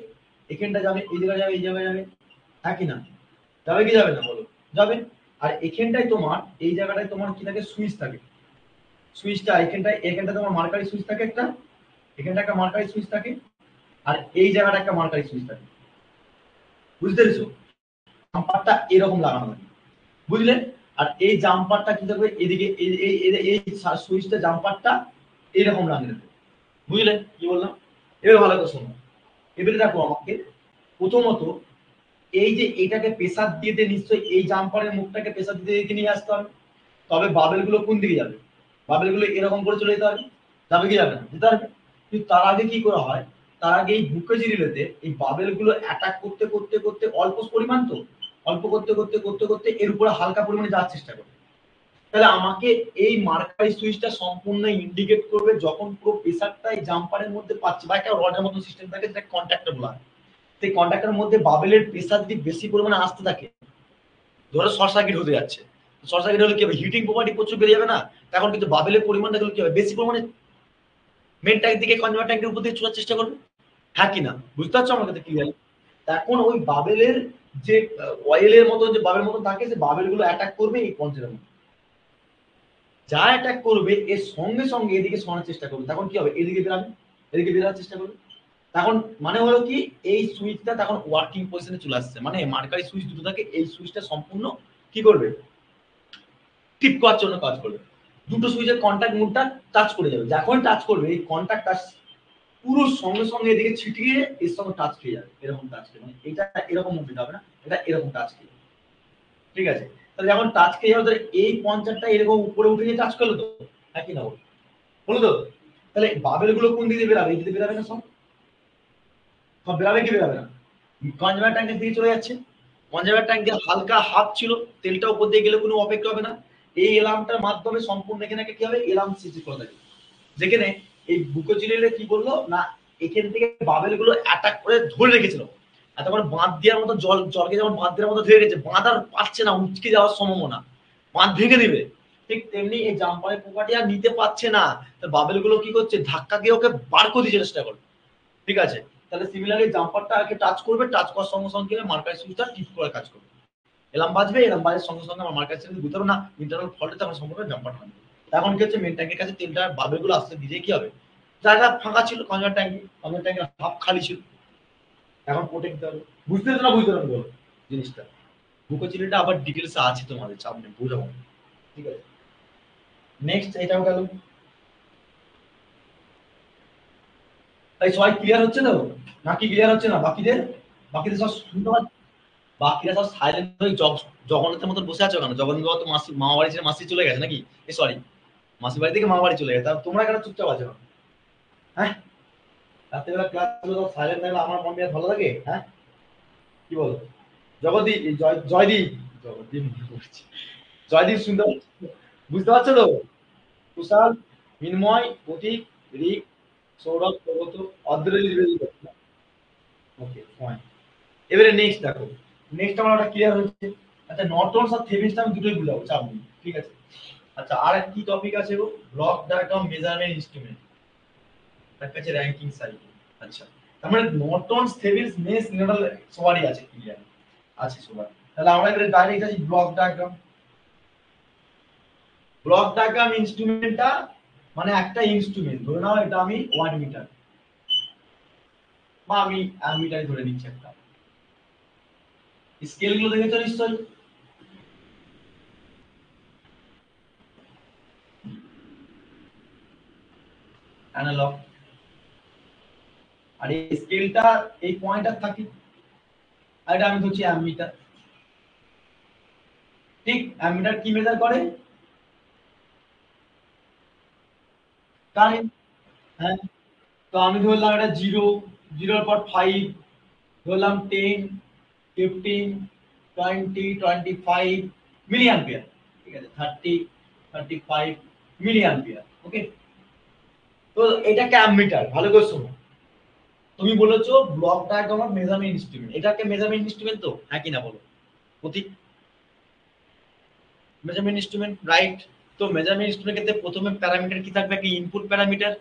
এখানটা যাবে, এই জায়গায় যাবে, এই জায়গায় যাবে, হ্যাঁ কি না, যাবে কি যাবে না বলো, যাবে। আর এখানটায় তোমার, এই জায়গাটায় তোমার কি থাকে, সুইচ থাকে, সুইচটা এখানটায়, এখানটায় তোমার মার্কারি সুইচ থাকে একটা, এখানটা একটা মার্কারি সুইচ থাকে, আর এই জায়গাটা একটা মার্কারি সুইচ থাকে, বুঝতে পেরেছো, জাম্পারটা এরকম লাগানো থাকে, বুঝলে, আর এই জাম্পারটা কি থাকবে এদিকে, এই সুইচটা জাম্পারটা এরকম লাগিয়ে দেবে, বুঝলে কি বললাম? এবার ভালো করে শোনো, এবারে দেখো আমাকে প্রথমত এই যে এটাকে প্রেসার দিয়ে দিয়ে নিশ্চয়ই এই জাম্পারের মুখটাকে প্রেসার দিতে দিতে নিয়ে আসতে হবে, তবে বাবেল গুলো কোন দিকে যাবে, বাবেল গুলো এরকম করে চলে যেতে হবে, যাবে কি যাবে না, যেতে হবে, কিন্তু তার আগে কি করা হয়, তার আগে এই বুকেজি রিলেতে এই বাবেল গুলো অ্যাটাক করতে করতে করতে, অল্প পরিমাণ তো, অল্প করতে করতে করতে করতে এর উপরে হালকা পরিমাণে যাওয়ার চেষ্টা করে, তাহলে আমাকে এই মার্কারি সুইচটা সম্পূর্ণ ইন্ডিকেট করবে যখন পুরো প্রেসারটা এই জাম্পারের মধ্যে পাচ্ছে, বা একটা রডের মতো সিস্টেম থাকে যেটা কন্ট্যাক্টর বলা হয়, সেই কন্ট্যাক্টরের মধ্যে বাবেলের প্রেসার যদি বেশি পরিমাণে আসতে থাকে, ধরো শর্ট সার্কিট হতে যাচ্ছে, শর্ট সার্কিট হলে কি হবে, হিটিং প্রপার্টি প্রচুর বেড়ে যাবে না, তখন কিন্তু বাবেলের পরিমাণটা কি হবে, বেশি পরিমাণে মেন ট্যাঙ্ক দিকে কনজিউমার ট্যাঙ্কের উপর দিয়ে চলার চেষ্টা করবে, হ্যাঁ কি না, বুঝতে পারছো আমার কাছে ক্লিয়ার? এখন ওই বাবেলের যে অয়েলের মতো যে বাবেল মতো থাকে, যে বাবেল গুলো অ্যাটাক করবে এই কনটেনারের মধ্যে, যা অ্যাটাক করবে এর সঙ্গে সঙ্গে এদিকে সরানোর চেষ্টা করবে, তখন কি হবে, এদিকে বেরাবে, এদিকে বেরানোর চেষ্টা করবে, তখন মানে হলো কি, এই সুইচটা তখন ওয়ার্কিং পজিশনে চলে আসছে, মানে মার্কারি সুইচ দুটো থাকে, এই সুইচটা সম্পূর্ণ কি করবে, টিপ করার জন্য কাজ করবে, দুটো সুইচের কন্ট্যাক্ট মুডটা টাচ করে যাবে, যখন টাচ করবে এই কন্ট্যাক্ট টাচ পুরো সঙ্গে সঙ্গে এদিকে ছিটিয়ে এর সঙ্গে টাচ খেয়ে যাবে, এরকম টাচ খেয়ে, মানে এটা এরকম মুভমেন্ট হবে না, এটা এরকম টাচ খেয়ে, ঠিক আছে, তাহলে যখন টাচ খেয়ে যাবে, তাহলে এই পঞ্চারটা এরকম উপরে উঠে গিয়ে টাচ করলো তো, একই না বলো তো, তাহলে বাবেল গুলো কোন দিকে বেরাবে, এই দিকে বেরাবে না, সব সব বেরাবে কি বেরাবে না, কনজারভার ট্যাঙ্কের দিকে চলে যাচ্ছে, কনজারভার ট্যাঙ্কে হালকা হাত ছিল, তেলটা উপর দিয়ে গেলে কোনো অপেক্ষা হবে না, এই এলার্মটার মাধ্যমে সম্পূর্ণ এখানে কি হবে, এলার্ম সৃষ্টি করা থাকে, যেখানে এই বুকোচিলিলে কি বললো না, এখান থেকে বাবেল গুলো অ্যাটাক করে ধরে রেখেছিল, এতক্ষণ বাঁধ দেওয়ার মতো, জলকে যেমন বাঁধ দেওয়ার মতো ধরে রেখেছে, বাঁধ আর পাচ্ছে না, উচকে যাওয়ার সম্ভাবনা, বাঁধ ভেঙে দিবে, ঠিক তেমনি এই জাম্পারের পোকাটি আর নিতে পারছে না, বাবেল গুলো কি করছে, ধাক্কা দিয়ে ওকে বার করে দিতে চেষ্টা করবে, ঠিক আছে, তাহলে সিমিলারলি জাম্পারটা আগে টাচ করবে, টাচ করার সঙ্গে সঙ্গে মার্কারি সুইচটা টিপ করে কাজ করবে, এলাম বাজবে, এলাম বাজের সঙ্গে সঙ্গে আমার মার্কারি সুইচ বুঝতে পারো না, ইন্টারনাল ফল্টে তখন সম্পূর্ণ জাম্পারটা হবে, তখন কি হচ্ছে, মেন ট্যাঙ্কের কাছে তেলটা বাবেল গুলো আসতে দিয়ে কি হবে, জায়গা ফাঁকা ছিল কনজার ট্যাঙ্কি হাফ খালি ছিল, এখন কোটে দিতে হবে। বুঝতে না বুঝতে পারবে বলো জিনিসটা, বুকোচিলিটা আবার ডিটেলস আছে তোমাদের, চাপ নেই বুঝাবো, ঠিক আছে। নেক্সট এটাও গেল। তাই সবাই ক্লিয়ার হচ্ছে তো নাকি ক্লিয়ার হচ্ছে না? বাকিদের সব শুনতে পাচ্ছ? বাকিরা সব সাইলেন্ট হয়ে জগন্নাথের মতন বসে আছো কেন? জগন্নাথ বাবা তো মাসি মামা বাড়ি ছেড়ে মাসি চলে গেছে নাকি? সরি, মাসির বাড়ি থেকে মামা বাড়ি চলে গেছে, তা তোমরা কেন চুপচাপ আছো? হ্যাঁ, রাত্রেবেলা ক্লাস গুলো সব সাইলেন্ট থাকলে আমার মন মেজাজ ভালো লাগে? হ্যাঁ, কি বলো? জগদীপ, জয়দীপ, জগদীপ মনে পড়ছে। জয়দীপ শুনতে পাচ্ছ? বুঝতে পারছো তো? কুশাল, মিনময়, প্রতীক, রিক, সৌরভ, প্রগত, অদ্রিত। Okay fine. এবারে নেক্সট দেখো, নেক্সট আমার ওটা ক্লিয়ার হচ্ছে। আচ্ছা, নর্টনস আর থেভেনিনস আমি দুটোই বুঝাবো, চাপ নেই, ঠিক আছে। আচ্ছা, আর কি টপিক আছে গো? ব্লক ডায়াগ্রাম, মেজারমেন্ট ইনস্ট্রুমেন্ট, তার কাছে র‍্যাঙ্কিং সাইকেল। আচ্ছা, তার মানে নর্টনস, থেভেনিনস, মেশ, নিউট্রাল সবারই আছে, ক্লিয়ার আছে সবার। তাহলে আমরা এবারে ডাইরেক্ট আসি ব্লক ডায়াগ্রাম। ব্লক ডায়াগ্রাম ইনস্ট্রুমেন্টটা মানে একটা ইনস্ট্রুমেন্ট, ধরে নাও এটা আমি ওয়াট মিটার বা আমি অ্যামিটার ধরে নিচ্ছি একটা। স্কেল গুলো দেখেছো নিশ্চয়ই? অ্যানালগ। আর এই স্কেলটা এই পয়েন্টার থাকে, আর এটা আমি ধরছি অ্যামিটার। ঠিক, অ্যামিটার কি মেজার করে? কারেন্ট। হ্যাঁ, তো আমি ধরলাম এটা 0, 0 পর 5, ধরলাম 10, 15, 20, 25 মিলি অ্যাম্পিয়ার, ঠিক আছে, 30, 35 মিলি অ্যাম্পিয়ার। ওকে, তো এটাকে অ্যামিটার, ভালো করে শোনো। তুমি বলেছো block diagram of measurement instrument, এটাকে মেজারমেন্ট ইনস্ট্রুমেন্ট তো, হ্যাঁ কি না বলো? প্রতীক, মেজারমেন্ট ইনস্ট্রুমেন্ট, রাইট। তো মেজারমেন্ট ইনস্ট্রুমেন্টের ক্ষেত্রে প্রথমে প্যারামিটার কি থাকবে? একটা ইনপুট প্যারামিটার।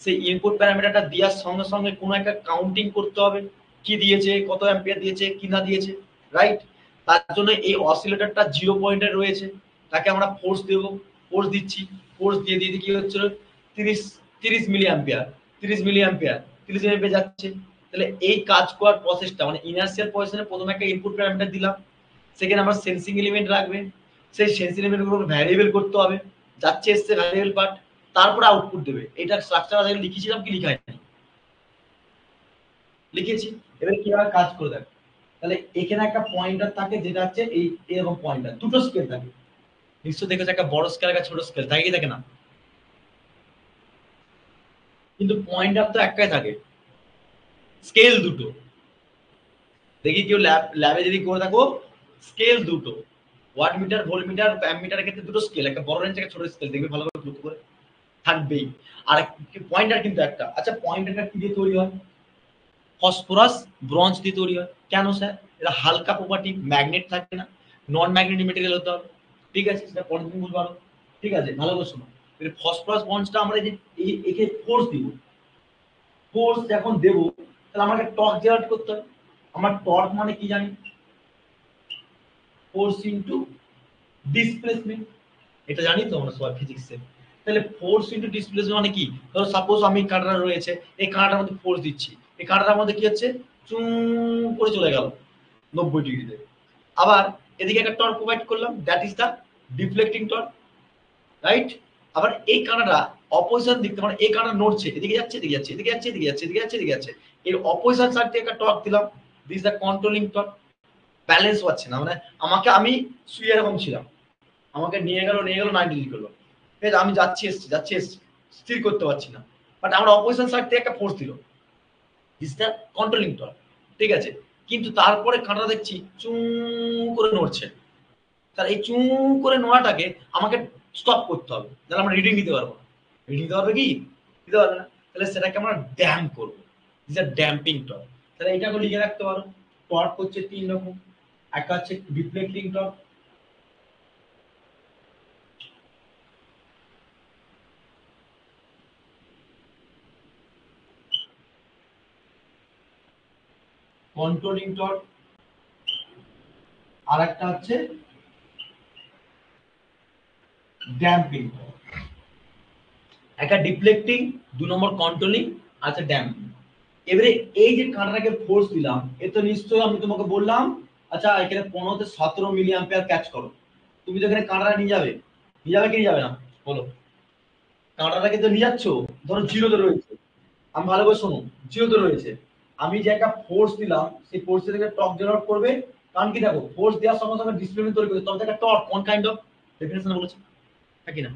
সেই ইনপুট প্যারামিটারটা দেওয়ার সঙ্গে সঙ্গে কোনো একটা কাউন্টিং করতে হবে, কি দিয়েছে, কত অ্যাম্পিয়ার দিয়েছে, কি না দিয়েছে, রাইট। তার জন্য এই অসিলেটরটা 0 পয়েন্টে রয়েছে, তাকে আমরা ফোর্স দেব, ফোর্স দিচ্ছি, ফোর্স দিয়ে দিয়ে কি হচ্ছে? 30 30 milli ampere, 30 milli ampere, 30 ampere যাচ্ছে। তাহলে এই কাজ করার প্রসেসটা মানে ইনার্শিয়াল পজিশনে প্রথমে একটা ইনপুট প্যারামিটার দিলাম, সেখানে আমার সেন্সিং এলিমেন্ট রাখবে, সেই সেন্সিং এলিমেন্টগুলো ভ্যারিয়েবল করতে হবে, যাচ্ছে এসছে ভ্যারিয়েবল পার্ট, তারপরে আউটপুট দেবে। এটা স্ট্রাকচার আগে লিখেছিলাম কি লিখা হয়নি? লিখেছি। এবার কিভাবে কাজ করে দেখ, তাহলে এখানে একটা পয়েন্টার থাকে যেটা হচ্ছে এই এরকম পয়েন্টার, দুটো স্কেল থাকে নিশ্চয় দেখেছো, একটা বড় স্কেল একটা ছোট স্কেল থাকে কি থাকে না? কিন্তু পয়েন্টার তো একটাই থাকে, স্কেল দুটো। দেখি কেউ ল্যাবে যদি করে থাকো, স্কেল দুটো, ওয়াট মিটার, ভোল্ট মিটার, অ্যামিটারের ক্ষেত্রে দুটো স্কেল, একটা বড় রেঞ্জ একটা ছোট স্কেল, দেখবে ভালো করে লক্ষ্য করে থাকবেই। আর পয়েন্টার কিন্তু একটা। আচ্ছা, পয়েন্টারটা কি দিয়ে তৈরি হয়? ফসফরাস, ব্রঞ্জ দিয়ে তৈরি হয়। কেন স্যার? এটা হালকা প্রপার্টি, ম্যাগনেট থাকে না, নন ম্যাগনেটিক মেটেরিয়াল হতে হবে, ঠিক আছে, সেটা পরের দিন বুঝবো আরো। ঠিক আছে, ভালো করে শোনো। ফসফরাস বন্ডসটা আমরা যে একে ফোর্স দিব, ফোর্স যখন দেবো তাহলে আমাকে টর্ক জেনারেট করতে হবে। আমার টর্ক মানে কি জানি? ফোর্স ইনটু ডিসপ্লেসমেন্ট, এটা জানি তো আমরা সবাই ফিজিক্সে। তাহলে ফোর্স ইনটু ডিসপ্লেসমেন্ট মানে কি? ধরো সাপোজ আমি কাঁটাটা রয়েছে, এই কাঁটাটার মধ্যে ফোর্স দিচ্ছি, এই কাঁটাটার মধ্যে কি হচ্ছে? চুঁ করে চলে গেল 90 ডিগ্রিতে। আবার এদিকে একটা টর্ক প্রোভাইড করলাম, that is the deflecting torque, right. আবার এই কাঁটাটা অপোজিশন দিক থেকে, মানে এই কাঁটা নড়ছে, এদিকে যাচ্ছে, এদিকে যাচ্ছে, এদিকে যাচ্ছে, এদিকে যাচ্ছে, এদিকে যাচ্ছে, এদিকে যাচ্ছে, এর অপোজিশন সাইড থেকে একটা টর্ক দিলাম, this the controlling torque. Balance পাচ্ছে না, মানে আমাকে আমি শুয়ে এরকম ছিলাম, আমাকে নিয়ে গেল 90 ডিগ্রি করলো, ঠিক আছে, আমি যাচ্ছি এসছি যাচ্ছি এসছি, স্থির করতে পারছি না, বাট আমার অপোজিশন সাইড থেকে একটা ফোর্স দিল, দিস দ্য কন্ট্রোলিং টর্ক, ঠিক আছে। কিন্তু তারপরে কাঁটা দেখছি চুঁ করে নড়ছে, তার এই চুঁ করে নড়াটাকে আমাকে স্টপ করতে হবে, তাহলে আমরা রিডিং নিতে পারবো না। রিডিং দিতে পারবে কি? দিতে পারবে না। তাহলে সেটাকে আমরা ড্যাম্প করবো, দিস আর ড্যাম্পিং টর্ক। তাহলে এটাকে লিখে রাখতে পারো, টর্ক হচ্ছে 3 রকম। একটা হচ্ছে ডিফ্লেক্টিং টর্ক, কন্ট্রোলিং টর্ক, আর একটা হচ্ছে ড্যাম্পিং টর্ক। একটা ডিফ্লেক্টিং, 2 নম্বর কন্ট্রোলিং, আচ্ছা ড্যাম্পিং। এবারে এই যে কাঁটাটাকে ফোর্স দিলাম, এ তো নিশ্চয়ই আমি তোমাকে বললাম আচ্ছা এখানে 15 থেকে 17 মিলি অ্যাম্পিয়ার ক্যাচ করো। তুমি তো এখানে কাঁটাটা নিয়ে যাবে, নিয়ে যাবে কি নিয়ে যাবে না বলো? কাঁটাটাকে তো নিয়ে যাচ্ছ, ধরো জিরোতে রয়েছে, আমি ভালো করে শোনো, জিরোতে রয়েছে, আমি যে একটা ফোর্স দিলাম সেই ফোর্স থেকে টর্ক জেনারেট করবে। কারণ কি দেখো, ফোর্স দেওয়ার সঙ্গে সঙ্গে ডিসপ্লেসমেন্ট তৈরি করছে, তবে একটা টর্ক কোন কাইন্ড অফ ডেফিনেশন বলেছে নাকি না?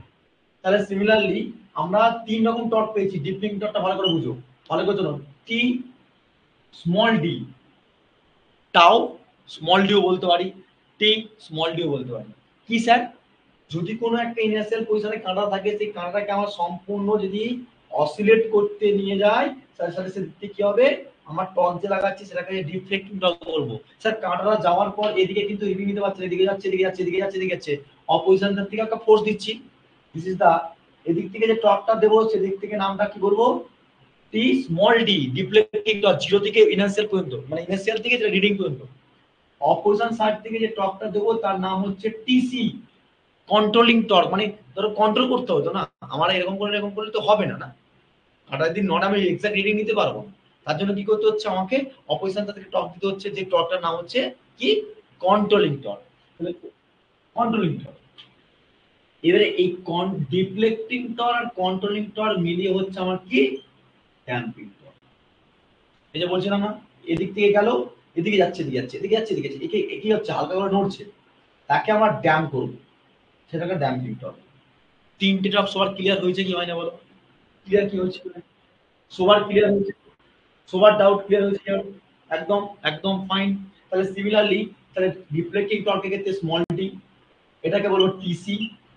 তাহলে সিমিলারলি আমরা 3 রকম টর্ক পেয়েছি। ডিফলিং টর্কটা ভালো করে বুঝো, ভালো করে শোনো। টি স্মল ডি, টাও স্মল ডিও বলতে পারি, টি স্মল ডিও বলতে পারি। কি স্যার? যদি কোনো একটা ইনার্শিয়াল পজিশনে কাঁটা থাকে, সেই কাঁটাটাকে আমার সম্পূর্ণ যদি অসিলেট করতে নিয়ে যায়, তার সাথে সাথে কি হবে, আমার টর্ক যে লাগাচ্ছি সেটাকে ডিফ্লেক্টিং টর্ক বলবো। স্যার কাঁটাটা যাওয়ার পর এদিকে কিন্তু রিডিং নিতে পারছে, এদিকে যাচ্ছে এদিকে যাচ্ছে এদিকে যাচ্ছে এদিকে যাচ্ছে, অপোজিশন থেকে একটা ফোর্স দিচ্ছি। দিস ইজ দা, এদিক থেকে যে টর্কটা দেবো সেদিক থেকে নামটা কি বলবো, টি small D, deflecting torque, zero থেকে ইনার্শিয়াল পর্যন্ত, মানে ইনার্শিয়াল থেকে রিডিং পর্যন্ত। অপোজিশন সাইড থেকে যে টর্কটা দেবো তার নাম হচ্ছে টিসি, কন্ট্রোলিং টর্ক। মানে ধরো কন্ট্রোল করতে হতো না, আমার এরকম করে এরকম করলে তো হবে না, না আঠাশ দিন নট আমি এক্সাক্ট রিডিং নিতে পারবো না। তার জন্য কি করতে হচ্ছে, আমাকে অপোজিশন থেকে টর্ক দিতে হচ্ছে, যে টর্কটার নাম হচ্ছে কি, কন্ট্রোলিং টর্ক। Controlling torque. এবারে এই ডিফ্লেক্টিং টর্ক আর কন্ট্রোলিং টর্ক মিলিয়ে হচ্ছে আমার কি, ড্যাম্পিং টর্ক। এই যে বলছিলাম না, এদিক থেকে গেল, এদিকে যাচ্ছে এদিকে যাচ্ছে এদিকে যাচ্ছে এদিকে যাচ্ছে, একে কি হচ্ছে, হালকা করে নড়ছে, তাকে আমরা ড্যাম্প করবো, সেটাকে ড্যাম্পিং টর্ক। 3টে টর্ক সবার ক্লিয়ার হয়েছে কি হয় না বলো? ক্লিয়ার কি হচ্ছে, সবার ক্লিয়ার হয়েছে? সবার ডাউট ক্লিয়ার হয়েছে? একদম একদম ফাইন। তাহলে সিমিলারলি, তাহলে রিফ্লেক্টিং টর্কের ক্ষেত্রে স্মল ডি, এটাকে বলবো টিসি,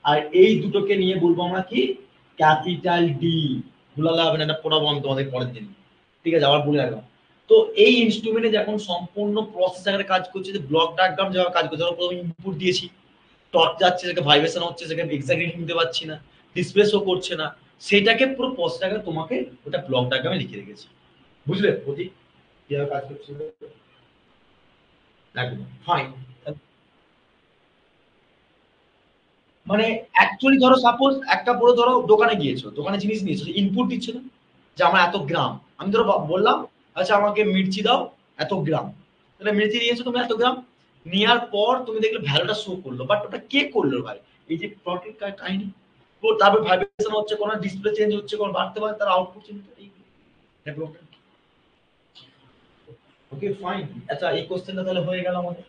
আর এই দুটোকে নিয়ে বলবো আমরা কি, ক্যাপিটাল ডি। ভুলালে হবে না, এটা পড়াবো আমি তোমাদের পরের দিন, ঠিক আছে? আবার বলে রাখলাম। তো এই ইনস্ট্রুমেন্টে যখন সম্পূর্ণ প্রসেস আকারে কাজ করছে, যে ব্লক ডায়াগ্রাম যেভাবে কাজ করছে, প্রথমে ইনপুট দিয়েছি, টর্ক যাচ্ছে, সেটা ভাইব্রেশন হচ্ছে, সেখানে এক্সাক্ট রিডিং নিতে পারছি না, ডিসপ্লে শো করছে না, সেটাকে পুরো প্রসেস আকারে তোমাকে ওটা ব্লক ডায়াগ্রামে লিখে রেখেছি। বুঝলে প্রতীক কিভাবে কাজ করছে? একদম ফাইন। মানে অ্যাকচুয়ালি ধরো সাপোজ একটা পুরো ধরো দোকানে গিয়েছো, দোকানে জিনিস নিয়েছো, ইনপুট দিচ্ছ না, যে আমার এত গ্রাম, আমি ধরো বললাম আচ্ছা আমাকে মির্চি দাও এত গ্রাম, তাহলে মির্চি নিয়েছো তুমি এত গ্রাম, নেওয়ার পর তুমি দেখলে ভ্যালুটা শো করলো, বাট ওটা কে করলো ভাই? এই যে প্রটেক্ট কাহিনী, তো তারপর ভাইব্রেশন হচ্ছে, কোনো ডিসপ্লে চেঞ্জ হচ্ছে, কোনো বাড়তে পারে তার আউটপুট চেঞ্জ হচ্ছে, ওকে ফাইন। আচ্ছা এই কোশ্চেনটা তাহলে হয়ে গেল আমাদের।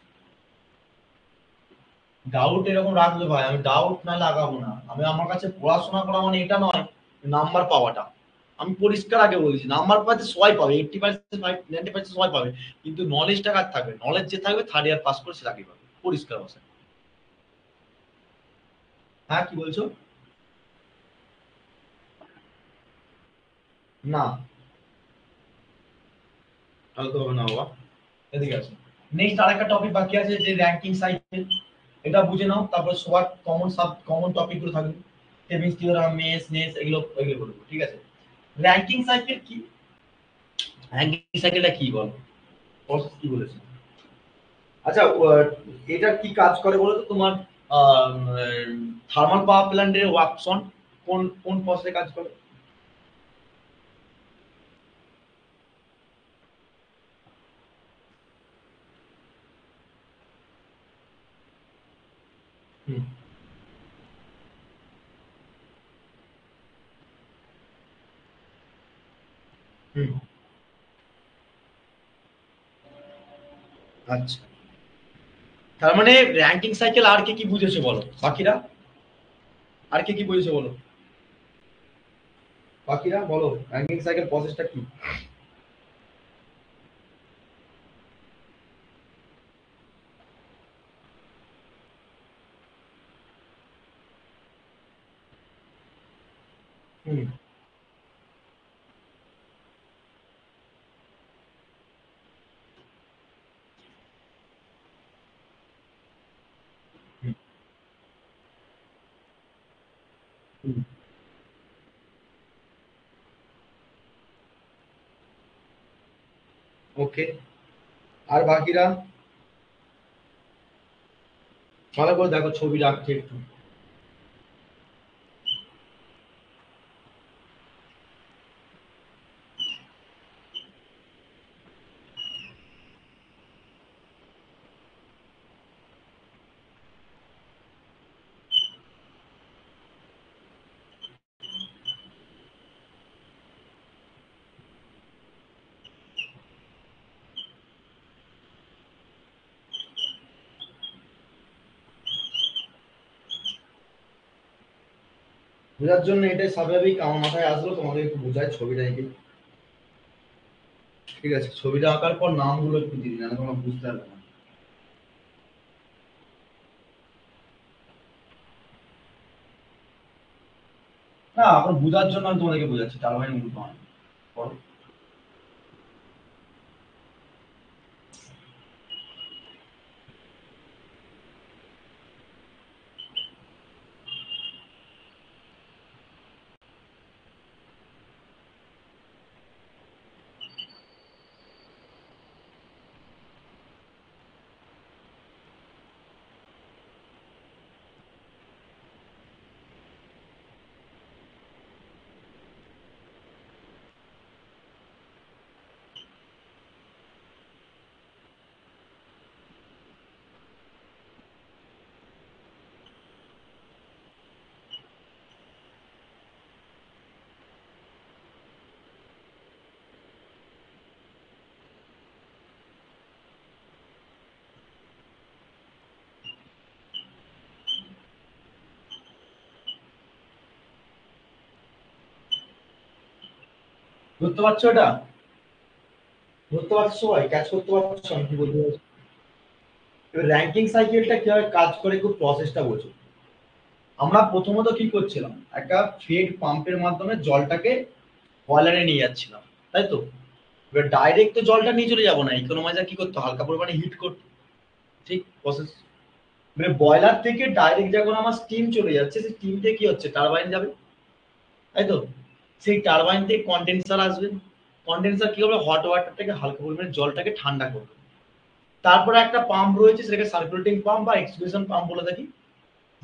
ডাউট এরকম রাখবে ভাই, আমি ডাউট না লাগাবো না, আমি আমার কাছে পড়াশোনা করা মানে এটা নয় নাম্বার পাওয়াটা। আমি পরিষ্কার আগে বলেছি, নাম্বার পাচ্ছে সবাই পাবে, 80% 90% সবাই পাবে, কিন্তু নলেজটা কার থাকবে, নলেজ যে থাকবে থার্ড ইয়ার পাস করে সে চাকরি পাবে, পরিষ্কার ভাষায়। হ্যাঁ কি বলছো? না তাহলে তো হবে না বাবা, এদিকে আছে। নেক্সট আরেকটা টপিক বাকি আছে, যে র্যাঙ্কিং সাইকেল, এটা বুঝে নাও, তারপর সবার কমন টপিক গুলো থাকবে, টেবিল থিওরাম, মেস নেস, এগুলো এগুলো বলবো, ঠিক আছে? র্যাঙ্কিং সাইকেল কি, র্যাঙ্কিং সাইকেলটা কি বল, প্রসেস কি বলেছে? আচ্ছা এটা কি কাজ করে বলো তো, তোমার থার্মাল পাওয়ার প্ল্যান্টের ওয়ার্কশন কোন কোন প্রসেসে কাজ করে? হুম হুম। আচ্ছা, তার মানে র্যাঙ্কিং সাইকেল আর কে কি বুঝেছে বলো বাকিরা, আর কে কি বুঝেছে বলো, বাকিরা বলো র্যাঙ্কিং সাইকেল প্রসেসটা কি? হুম হুম হুম। ওকে, আর বাকিরা ভালো করে দেখো, ছবি রাখছে একটু। বোঝার জন্য এটাই স্বাভাবিক আমার মাথায় আসলো, তোমাদের একটু বোঝায় ছবিটা এঁকে। ঠিক আছে, ছবিটা আঁকার পর নামগুলো একটু দিয়ে দিন, তোমরা বুঝতে পারবে না। না, এখন বোঝার জন্য আমি তোমাদেরকে বোঝাচ্ছি, তার মানে মূল নয়। করো। ধরতে পারছো এটা? ধরতে পারছো সবাই? ক্যাচ করতে পারছো আমি কি বলতে চাইছি? এবার র্যাঙ্কিং সাইকেলটা কিভাবে কাজ করে, খুব প্রসেসটা বোঝো। আমরা প্রথমত কি করছিলাম, একটা ফিড পাম্পের মাধ্যমে জলটাকে বয়লারে নিয়ে যাচ্ছিলাম, তাই তো? এবার ডাইরেক্ট তো জলটা নিয়ে চলে যাবো না, ইকোনমাইজার কি করতো, হালকা পরিমাণে হিট করতো। ঠিক প্রসেস। মানে বয়লার থেকে ডাইরেক্ট যখন আমার স্টিম চলে যাচ্ছে, সেই স্টিম থেকে কি হচ্ছে, টারবাইন যাবে, তাই তো? সেই টারবাইন থেকে কন্ডেন্সার আসবে। কন্ডেন্সার কি হবে, হট ওয়াটারটাকে হালকা পরিমাণে জলটাকে ঠান্ডা করবে। তারপরে একটা পাম্প রয়েছে, সেটাকে সার্কুলেটিং পাম্প বা এক্সপ্রেশন পাম্প বলে থাকি।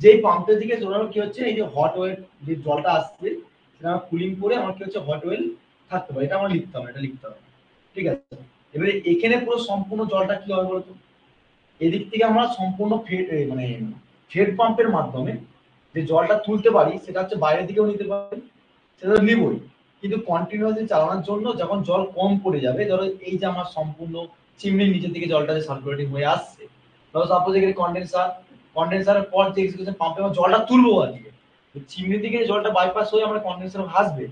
যেই পাম্পের দিকে জোরালো কি হচ্ছে, এই যে হট ওয়েল, যে জলটা আসছে সেটা আমার কুলিং করে আমার কি হচ্ছে, হট ওয়েল থাকতে পারে। এটা আমার লিখতে হবে, এটা লিখতে হবে। ঠিক আছে। এবারে এখানে পুরো সম্পূর্ণ জলটা কি হবে বলতো, এদিক থেকে আমরা সম্পূর্ণ ফেড মানে ফেড পাম্পের মাধ্যমে যে জলটা তুলতে পারি, সেটা হচ্ছে বাইরের দিকেও নিতে পারি, সেটা তো নিবই। কিন্তু কন্টিনিউয়াসলি চালানোর জন্য যখন জল কম পড়ে যাবে, ধরো এই যে আমার সম্পূর্ণ চিমনির নিচের দিকে জলটা যে সার্কুলেটিং হয়ে আসছে, ধরো সাপোজ এখানে কন্ডেন্সার, কন্ডেন্সারের পর যে এক্সিকিউশন পাম্পে আমরা জলটা তুলবো আজকে, চিমনি থেকে জলটা বাইপাস হয়ে আমরা কন্ডেন্সারে আসবে,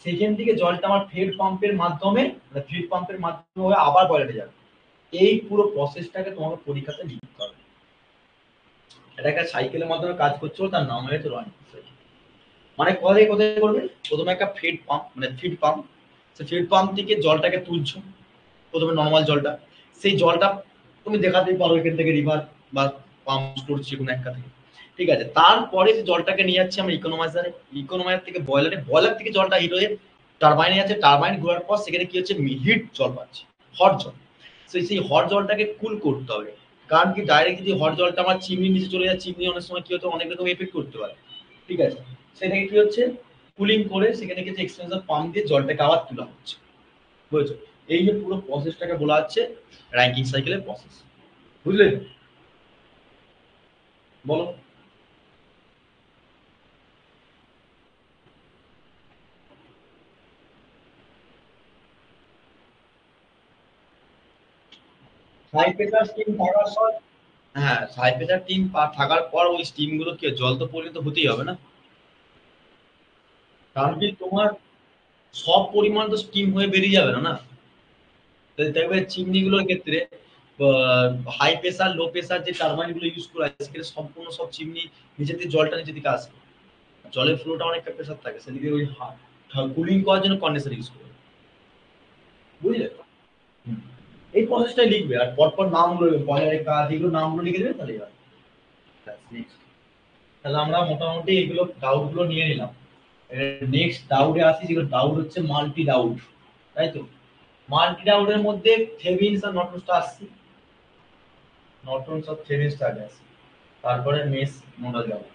সেখান থেকে জলটা আমার ফিড পাম্পের মাধ্যমে, ফিড পাম্পের মাধ্যমে হয়ে আবার বয়লেটে যাবে। এই পুরো প্রসেসটাকে তোমাকে পরীক্ষাতে লিখতে হবে। এটা একটা সাইকেলের মাধ্যমে কাজ করছিল, তার নাম হয়েছে রনিং সাইকেল। মানে কোথায় কোথায় করবে, প্রথমে একটা ফিড পাম্প, মানে ফিড পাম্প, সেই ফিড পাম্প থেকে জলটাকে তুলছো, প্রথমে নর্মাল জলটা, সেই জলটা তুমি দেখাতেই পারো এখান থেকে রিভার বা পাম্প করছি কোনো একটা থেকে। ঠিক আছে, তারপরে যে জলটাকে নিয়ে যাচ্ছি আমরা ইকোনমাইজারে, ইকোনমাইজার থেকে বয়লারে, বয়লার থেকে জলটা হিট হয়ে টারবাইনে যাচ্ছে, টারবাইন ঘোরার পর সেখানে কি হচ্ছে, হিট জল পাচ্ছে, হট জল। সেই হট জলটাকে কুল করতে হবে। কারণ কি, ডাইরেক্ট যদি হট জলটা আমার চিমনির নিচে চলে যায়, চিমনি অনেক সময় কি হতো, অনেক রকম এফেক্ট করতে পারে। ঠিক আছে, সেটাকে কি হচ্ছে, কুলিং করে সেখানে কিছু এক্সটেনশন পাম্প দিয়ে জলটাকে আবার তোলা হচ্ছে। বুঝেছো? এই যে পুরো প্রসেসটাকে বলা হচ্ছে র্যাঙ্কিং সাইকেলের প্রসেস। বুঝলে? বলো। হাই প্রেসার স্টিম থাকার পর, হ্যাঁ, হাই প্রেসার স্টিম থাকার পর ওই স্টিম গুলো কি হয়, জল তো পরিণত হতেই হবে না। কারণ কি, তোমার সব পরিমাণ তো স্টিম হয়ে বেরিয়ে যাবে না, না? দেখবে চিমনি গুলোর ক্ষেত্রে হাই প্রেসার লো প্রেসার যে টারবাইন গুলো ইউজ করা হয়, সেখানে সম্পূর্ণ সব চিমনি নিচের দিকে জলটা নিচের দিকে আসে, জলের ফ্লোটা অনেকটা প্রেসার থাকে, সেদিকে ওই কুলিং করার জন্য কন্ডেন্সার ইউজ করে। বুঝলে? হুম। এই প্রসেসটাই লিখবে, আর পরপর নামগুলো বয়লারের কাজ, এগুলো নামগুলো লিখে দেবে, তাহলে এবার তাহলে আমরা মোটামুটি এগুলো ডাউট গুলো নিয়ে নিলাম। নেক্সট ডাউটে আসি, যেগুলো ডাউট হচ্ছে মাল্টি ডাউট, তাই তো? মাল্টি ডাউটের মধ্যে থেভিনস আর নর্টনসটা আসছে, নর্টনস আর থেভিনসটা আগে আসছে, তারপরে মেস নোডাল যাবে।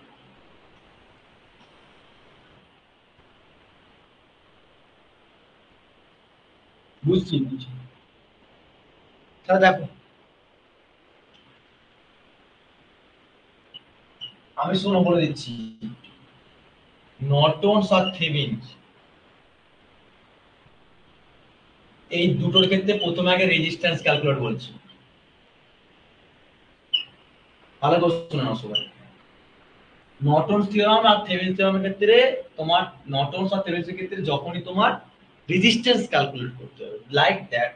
বুঝছি বুঝছি। তাহলে দেখো, আমি শোনো বলে দিচ্ছি, নর্টনস আর থেভিনস এই দুটোর ক্ষেত্রে প্রথমে আগে রেজিস্ট্যান্স ক্যালকুলেট বলছি। ভালো করে শুনে নাও সবাই। নর্টনস থিওরাম আর থেভেনিনস থিওরামের ক্ষেত্রে তোমার নর্টনস আর থেভেনিনস এর ক্ষেত্রে যখনই তোমার রেজিস্ট্যান্স ক্যালকুলেট করতে হবে লাইক দ্যাট।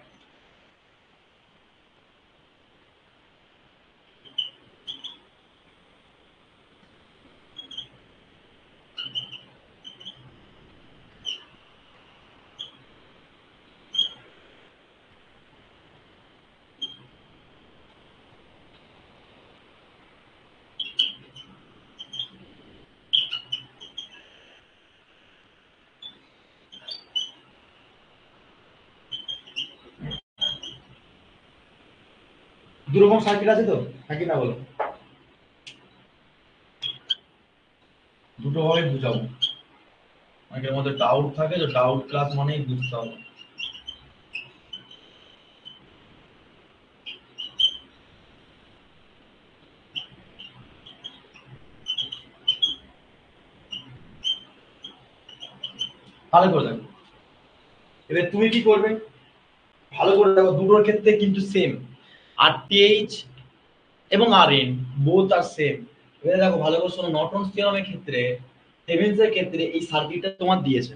দুরকম সার্কিট আছে তো, নাকি না বলো? দুটো ভাবে বুঝাবো, অনেকের মধ্যে ডাউট থাকে, তো ডাউট ক্লাস মানেই বুঝতে হবে। ভালো করে দেখো, এবার তুমি কি করবে, ভালো করে দেখো, দুটোর ক্ষেত্রে কিন্তু সেম, আরটিএইচ এবং আরএন বোথ আর সেম। এবারে দেখো ভালো করে শোনো, নর্টনস থিওরামের ক্ষেত্রে, থেভেনিনস এর ক্ষেত্রে এই সার্কিটটা তোমার দিয়েছে,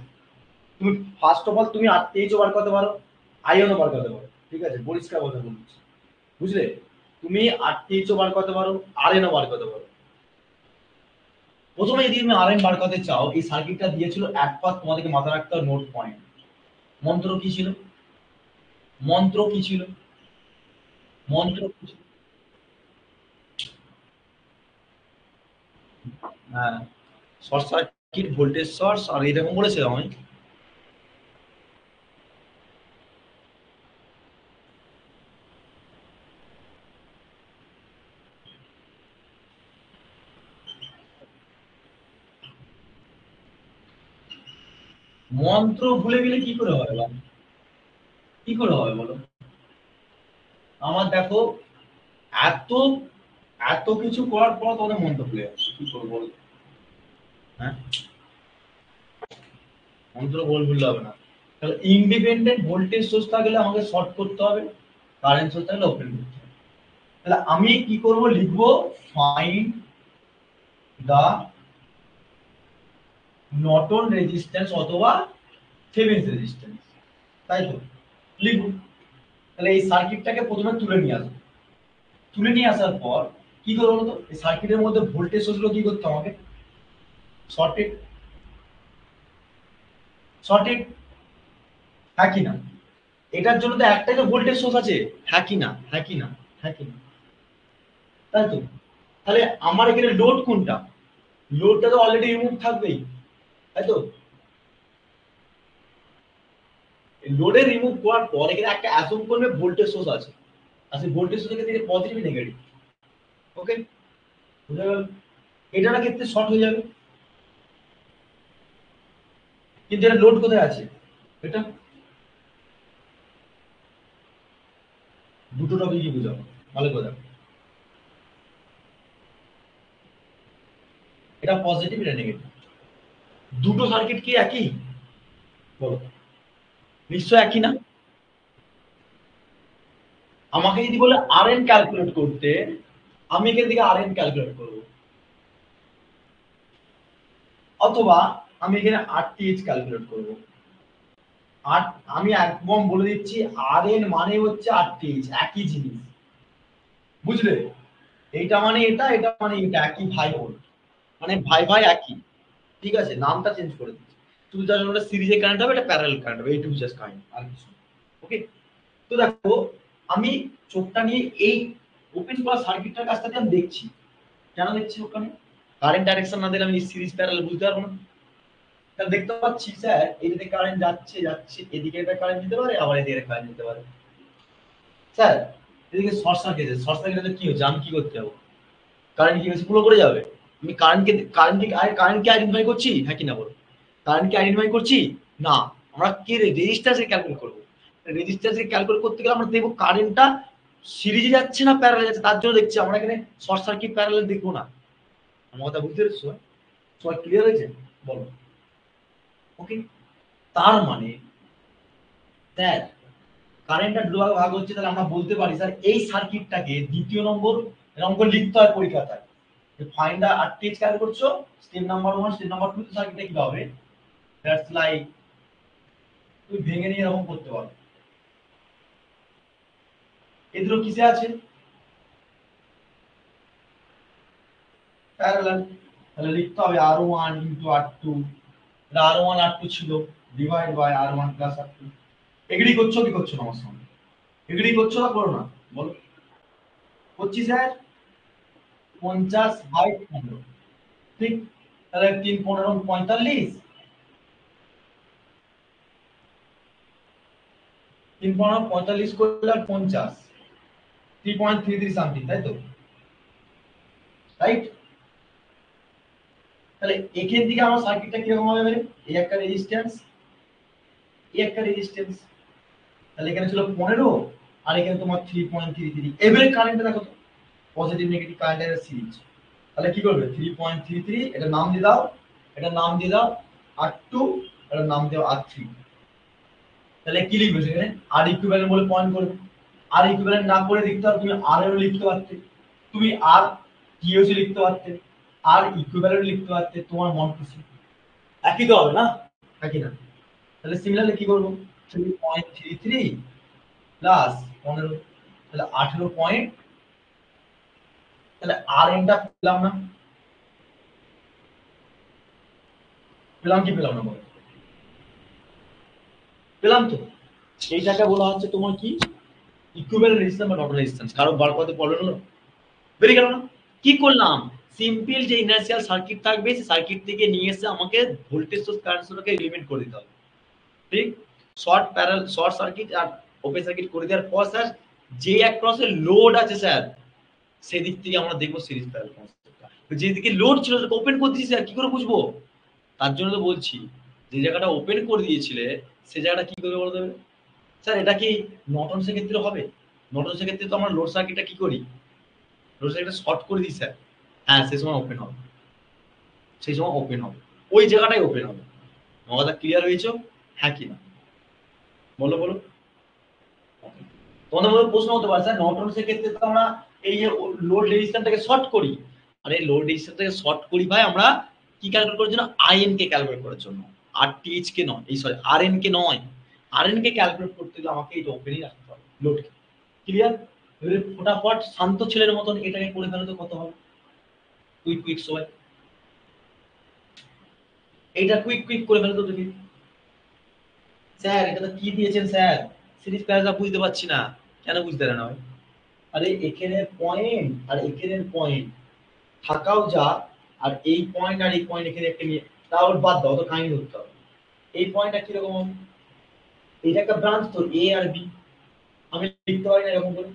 তুমি ফার্স্ট অফ অল তুমি আরটিএইচ ও বার করতে পারো, আইএনও বার করতে পারো, ঠিক আছে, পরিষ্কার কথা বলছি, বুঝলে? তুমি আরটিএইচ ও বার করতে পারো, আরএন ও বার করতে পারো। প্রথমে যদি তুমি আরএন বার করতে চাও, এই সার্কিটটা দিয়েছিল এক পাস, তোমাদেরকে মাথায় রাখতে হবে নোট পয়েন্ট। মন্ত্র কি ছিল? মন্ত্র কি ছিল? মন্ত্র কি ছিল? হ্যাঁ, শর্ট সার্কিট, ভোল্টেজ সোর্স, আর এরকম বলেছে আমি। মন্ত্র ভুলে গেলে কি করে হবে বলো? কি করে হবে বলো? আমার দেখো, এত এত কিছু করার পর তোমাদের মন্ত্র ভুলে যাচ্ছে, কি করবো বলো? হ্যাঁ, মন্ত্র ভুললে হবে না। তাহলে ইন্ডিপেন্ডেন্ট ভোল্টেজ সোর্স থাকলে আমাকে শর্ট করতে হবে, কারেন্ট সোর্স থাকলে ওপেন করতে হবে। তাহলে আমি কি করব, লিখবো ফাইন্ড দা নর্টন রেজিস্ট্যান্স অথবা থেভেনিনস রেজিস্ট্যান্স, তাই তো লিখবো। তাহলে এই সার্কিটটাকে প্রথমে তুলে নিয়ে আসবো, তুলে নিয়ে আসার পর কি করবো বলতো, এই সার্কিটের মধ্যে ভোল্টেজ সোর্সগুলো কি করতে আমাকে, শর্টেড, শর্টেড, হ্যাঁ কি না? এটার জন্য তো একটাই তো ভোল্টেজ সোর্স আছে, হ্যাঁ কি না, হ্যাঁ কি না, হ্যাঁ কি না, তাই তো? তাহলে আমার এখানে লোড কোনটা, লোডটা তো অলরেডি রিমুভ থাকবেই, তাই তো? লোডে রিমুভ করার পর এখানে একটা অ্যাসুম করবে ভোল্টেজ সোর্স আছে, আর সেই ভোল্টেজ সোর্সের ক্ষেত্রে পজিটিভ নেগেটিভ, ওকে, বুঝা গেল? এটার ক্ষেত্রে শর্ট হয়ে যাবে, কিন্তু এটা লোড কোথায় আছে, এটা দুটো টপিকই বুঝাবো, ভালো করে দেখো। এটা পজিটিভ, এটা নেগেটিভ, দুটো সার্কিট কি একই বলো? নিশ্চয় একই না। আমাকে যদি বলে আরএন ক্যালকুলেট করতে, আমি এখান থেকে আরএন ক্যালকুলেট করবো, অথবা আমি এখানে আরটিএইচ ক্যালকুলেট করবো। আর আমি একদম বলে দিচ্ছি, আরএন মানে হচ্ছে আরটিএইচ, একই জিনিস, বুঝলে? এইটা মানে এটা, এটা মানে এটা, একই ভাই বোন, মানে ভাই ভাই একই, ঠিক আছে, নামটা চেঞ্জ করে দিচ্ছি, শুধু জাস্ট ওটা সিরিজে কারেন্ট হবে, এটা প্যারালাল কারেন্ট হবে, এইটুকু জাস্ট কাহিনী, আর কিছু। ওকে, তো দেখো, আমি চোখটা নিয়ে এই ওপেন করা সার্কিটটার কাছটা দিয়ে আমি দেখছি, কেন দেখছি ওখানে, কারেন্ট ডাইরেকশন না দিলে আমি সিরিজ প্যারালাল বুঝতে পারবো না। তাহলে দেখতে পাচ্ছি স্যার, এদিকে কারেন্ট যাচ্ছে যাচ্ছে, এদিকে একটা কারেন্ট যেতে পারে, আবার এদিকে কারেন্ট যেতে পারে। স্যার, এদিকে শর্ট সার্কিট আছে, শর্ট সার্কিট কি হচ্ছে, আমি কি করতে যাবো? কারেন্ট কি হচ্ছে, পুরো করে যাবে। আমি কারেন্টকে আইডেন্টিফাই করছি, হ্যাঁ কি না বলো? কারেন্টকে আইডেন্টিফাই করছি না, আমরা কি রেজিস্ট্যান্সে ক্যালকুলেট করবো, রেজিস্ট্যান্সে ক্যালকুলেট করতে গেলে আমরা দেখবো কারেন্টটা সিরিজে যাচ্ছে না প্যারালাল যাচ্ছে, তার জন্য দেখছি আমরা এখানে শর্ট সার্কিট প্যারালাল দেখবো না। আমার কথা বুঝতে পেরেছো? সবাই ক্লিয়ার হয়েছে বলো? ওকে, তার মানে স্যার, কারেন্টটা দুটো ভাগে ভাগ হচ্ছে, তাহলে আমরা বলতে পারি স্যার এই সার্কিটটাকে দ্বিতীয় নম্বর, এরকম করে লিখতে হয় পরীক্ষায়, ফাইন্ড দ্য আরটিএইচ ক্যালকুলেট করছো, স্টেপ নাম্বার 1 স্টেপ নাম্বার 2 সার্কিটটা কি হবে, দ্যাটস লাইক তুমি ভেঙে নিয়ে এরকম করতে পারো। এই দুটো কিসে আছে, প্যারালাল, তাহলে লিখতে হবে R1 ইনটু R2, এটা R1 R2 ছিল, divide by R1 plus R2। Agri করছো কি করছো না আমার সঙ্গে, এগ্রি করছো না করো না বলো, করছি স্যার। 50/15, ঠিক, তাহলে 3 15 45, 3 15 45 করলে 50, 3.33 সামথিং, তাই তো, রাইট। তাহলে এখান থেকে আমার সার্কিটটা কিরকম হবে, এই একটা রেজিস্ট্যান্স, এই একটা রেজিস্ট্যান্স, তাহলে এখানে ছিল 15 আর এখানে তোমার 3.33। এবারে কারেন্টটা দেখো তো, পজিটিভ নেগেটিভ কারেন্টের সিরিজ, তাহলে কি করবে 3.33, এটা নাম দিয়ে দাও, এটা নাম দিয়ে দাও R2, এটা নাম দাও R3। তাহলে কি লিখবে সেখানে আর ইকুইভ্যালেন্ট বলে পয়েন্ট করবে, আর ইকুইভ্যালেন্ট না করে লিখতে হবে তুমি আর এর লিখতে পারতে, তুমি আর টিওসি লিখতে পারতে, আর ইকুইভ্যালেন্ট লিখতে পারতে, তোমার মন খুশি, একই তো হবে না, একই না। তাহলে সিমিলারলি কি করব, 3.33 প্লাস 15, তাহলে 18 পয়েন্ট, তাহলে আর এনটা পেলাম না, পেলাম কি পেলাম না বলো, পেলাম তো। এইটাকে বলা হচ্ছে তোমার কি, ইকুইভ্যালেন্ট রেজিস্ট্যান্স বা নর্টন রেজিস্ট্যান্স। কারো বার করতে প্রবলেম হলো, বেরিয়ে গেল না, কি করলাম, সিম্পল যে ইনার্শিয়াল সার্কিট থাকবে সেই সার্কিট থেকে নিয়ে এসে আমাকে ভোল্টেজ সোর্স কারেন্ট সোর্সকে এলিমিনেট করে দিতে হবে, ঠিক। শর্ট প্যারাল শর্ট সার্কিট আর ওপেন সার্কিট করে দেওয়ার পর স্যার যে অ্যাক্রসে লোড আছে স্যার সেদিক থেকে আমরা দেখবো সিরিজ প্যারাল কনসেপ্টটা, যেদিকে লোড ছিল সেটাকে ওপেন করে দিয়েছি স্যার, কি করে বুঝবো, তার জন্য তো বলছি যে জায়গাটা ওপেন করে দিয়েছিলে সেই জায়গাটা কি করে বলতে হবে স্যার, এটা কি নর্টনসের ক্ষেত্রে হবে, নর্টনসের ক্ষেত্রে তো আমরা লোড সার্কিটটা কি করি, লোড সার্কিটটা শর্ট করে দিই স্যার, হ্যাঁ সেই সময় ওপেন হবে, সেই সময় ওপেন হবে, ওই জায়গাটাই ওপেন হবে। কথা ক্লিয়ার হয়েছে, হ্যাঁ কি না বলো বলো। তোমাদের মধ্যে প্রশ্ন হতে পারে স্যার নর্টনসের ক্ষেত্রে তো আমরা এই যে লোড রেজিস্ট্যান্সটাকে শর্ট করি, আর এই লোড রেজিস্ট্যান্সটাকে শর্ট করি ভাই আমরা কি ক্যালকুলেট করার জন্য, আইএন কে ক্যালকুলেট করার জন্য, আরটিএইচ কে নয়, এই সরি আরএন কে নয়, আরএন কে ক্যালকুলেট করতে গেলে আমাকে এটা ওপেনই রাখতে হবে লোডকে, ক্লিয়ার। এবারে ফটাফট শান্ত ছেলের মতন এটাকে করে ফেলে তো কত হবে, কুইক কুইক সবাই এইটা কুইক কুইক করে ফেলে তো দেখি। স্যার এটা তো কি দিয়েছেন স্যার, সিরিজ প্যারাগ্রাফ বুঝতে পারছি না, কেন বুঝতে পারে না ভাই, আরে এখানের পয়েন্ট আর এখানের পয়েন্ট থাকাও যা, আর এই পয়েন্ট আর এই পয়েন্ট এখানে একটা নিয়ে তাও বাদ দাও, তো কাহিনী ধরতে হবে। এই পয়েন্টটা কিরকম হবে, এটা একটা ব্রাঞ্চ তো এ আর বি, আমি লিখতে পারি না এরকম করে,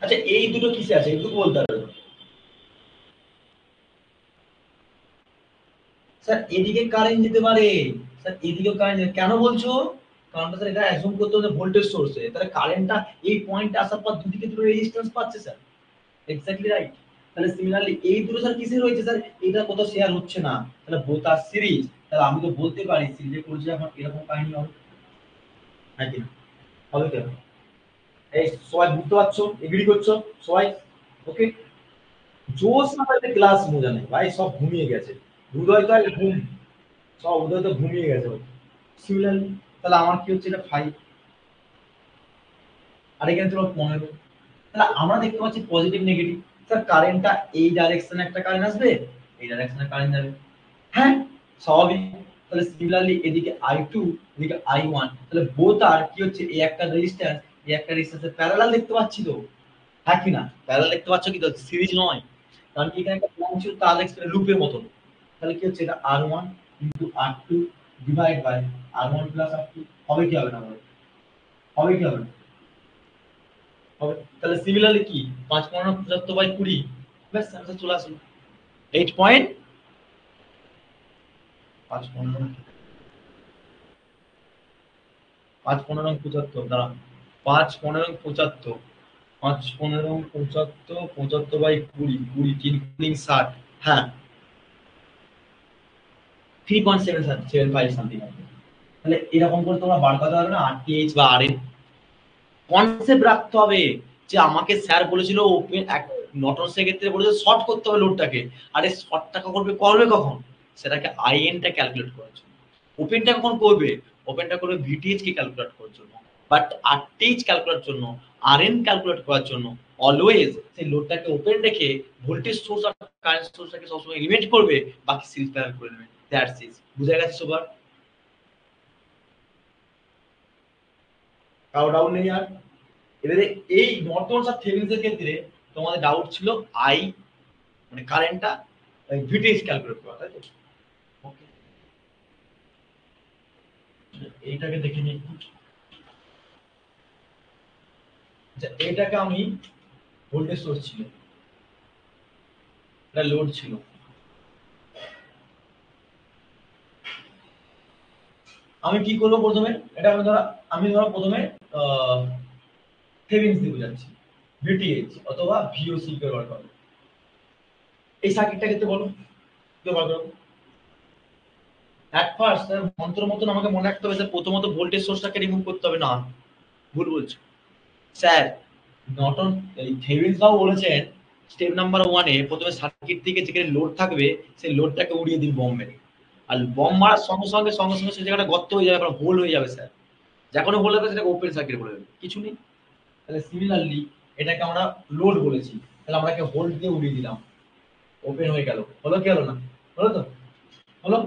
আচ্ছা এই দুটো কিসে আছে একটু বলতে হবে স্যার, এদিকে কারেন্ট যেতে পারে স্যার, এদিকেও কারেন্ট, কেন বলছো, কারণ স্যার এটা অ্যাজুম করতে হবে ভোল্টেজ সোর্সে, তাহলে কারেন্টটা এই পয়েন্টে আসার পর দুদিকে দুটো রেজিস্ট্যান্স পাচ্ছে স্যার, এক্স্যাক্টলি রাইট। তাহলে সিমিলারলি এই দুটো স্যার কিসে রয়েছে স্যার, এটা কোথাও শেয়ার হচ্ছে না, তাহলে বোথ আর সিরিজ, তাহলে আমি তো বলতে পারি সিরিজে করছি এখন এরকম কাহিনী হবে, নাকি না, হবে কেন, এই সবাই বুঝতে পারছো, এগ্রি করছো সবাই, ওকে। জোশ না পাইলে ক্লাস মজা নেই ভাই, সব ঘুমিয়ে গেছে, উদয় তো আর ঘুম, সব উদয় তো ঘুমিয়ে গেছে। সিমিলারলি তাহলে আমার কি হচ্ছে, এটা 5 আর এখানে তোমার 15, তাহলে আমরা দেখতে পাচ্ছি পজিটিভ নেগেটিভ, স্যার কারেন্টটা এই ডাইরেকশনে একটা কারেন্ট আসবে, এই ডাইরেকশনে কারেন্ট যাবে, হ্যাঁ স্বাভাবিক। তাহলে সিমিলারলি এদিকে I2 এদিকে I1, তাহলে বোথ আর কি হচ্ছে, এই একটা রেজিস্ট্যান্স এই একটা রেজিস্ট্যান্সের প্যারালাল দেখতে পাচ্ছি তো, হ্যাঁ কি না, প্যারালাল দেখতে পাচ্ছ কি, তো সিরিজ নয়, কারণ কি এখানে একটা প্ল্যান ছিল তার এক্সপ্লেন লুপের মতন, তাহলে কি হচ্ছে এটা R1 into R2 divide by R1 plus R2, হবে কি হবে না হবে, হবে কি হবে না হবে, তাহলে সিমিলারলি কি 5 15 75 বাই 20, ব্যাস आंसर চলে আসলো 8 পয়েন্ট 5 15 5 15 75, দাঁড়া 5 15 75, 5 15 75 75 বাই 20, 20 3 3 60, হ্যাঁ 3.75 সামথিং, তাহলে এরকম করে তোমরা বার করতে পারবে না আরটিএইচ বা আরএন, কনসেপ্ট রাখতে হবে যে আমাকে স্যার বলেছিল ওপেন নটনসের ক্ষেত্রে বলেছে শর্ট করতে হবে লোডটাকে, আরে শর্টটা করবে কখন, সেটাকে আইএনটা ক্যালকুলেট করার জন্য। ওপেনটা কখন করবে, ওপেনটা করবে ভিটিএইচ কে ক্যালকুলেট করার জন্য, বাট আরটিএইচ ক্যালকুলেট জন্য, আরএন ক্যালকুলেট করার জন্য অলওয়েজ সেই লোডটাকে ওপেন রেখে ভোল্টেজ সোর্স আর কারেন্ট সোর্সটাকে সবসময় এলিমিনেট করবে, বাকি সিরিজ প্যারাল করে নেবে। That's it. বুঝা গেছে সবার? কারো ডাউট নেই আর? এবারে এই নর্টনস আর থেভেনিনস এর ক্ষেত্রে তোমাদের ডাউট ছিল আই মানে কারেন্টটা ভিটিএইচ ক্যালকুলেট করা, তাই তো? ওকে, এইটাকে দেখে নিই একটু। আচ্ছা, এটাকে আমি ভোল্টেজ সোর্স ছিল, এটা লোড ছিল, আমি কি করবো প্রথমে, এটা আমি ধরো প্রথমে থেভেনিনস দিয়ে বোঝাচ্ছি, ভিটিএইচ অথবা ভিওসি কে বার করো। এই সার্কিটটা ক্ষেত্রে বলো কি বার করো। অ্যাট ফার্স্ট মন্ত্র মতন আমাকে মনে রাখতে হবে যে প্রথমত ভোল্টেজ সোর্সটাকে রিমুভ করতে হবে। না, ভুল বলছো স্যার। নর্টন এই থেভেনিনস বাবু বলেছেন স্টেপ নাম্বার 1 এ প্রথমে সার্কিট থেকে যেখানে লোড থাকবে সেই লোডটাকে উড়িয়ে দিন বম মেরে, আর বম মারার সঙ্গে সঙ্গে সেই জায়গাটা গর্ত হয়ে যাবে, আপনার হোল হয়ে যাবে স্যার। যখন হোল হবে সেটাকে ওপেন সার্কিট বলে দেবে, কিছু নেই। তাহলে সিমিলারলি এটাকে আমরা লোড বলেছি, তাহলে আমরা একে হোল্ড দিয়ে উড়িয়ে দিলাম, ওপেন হয়ে গেল। হলো কি হলো না? হলো তো? হলো।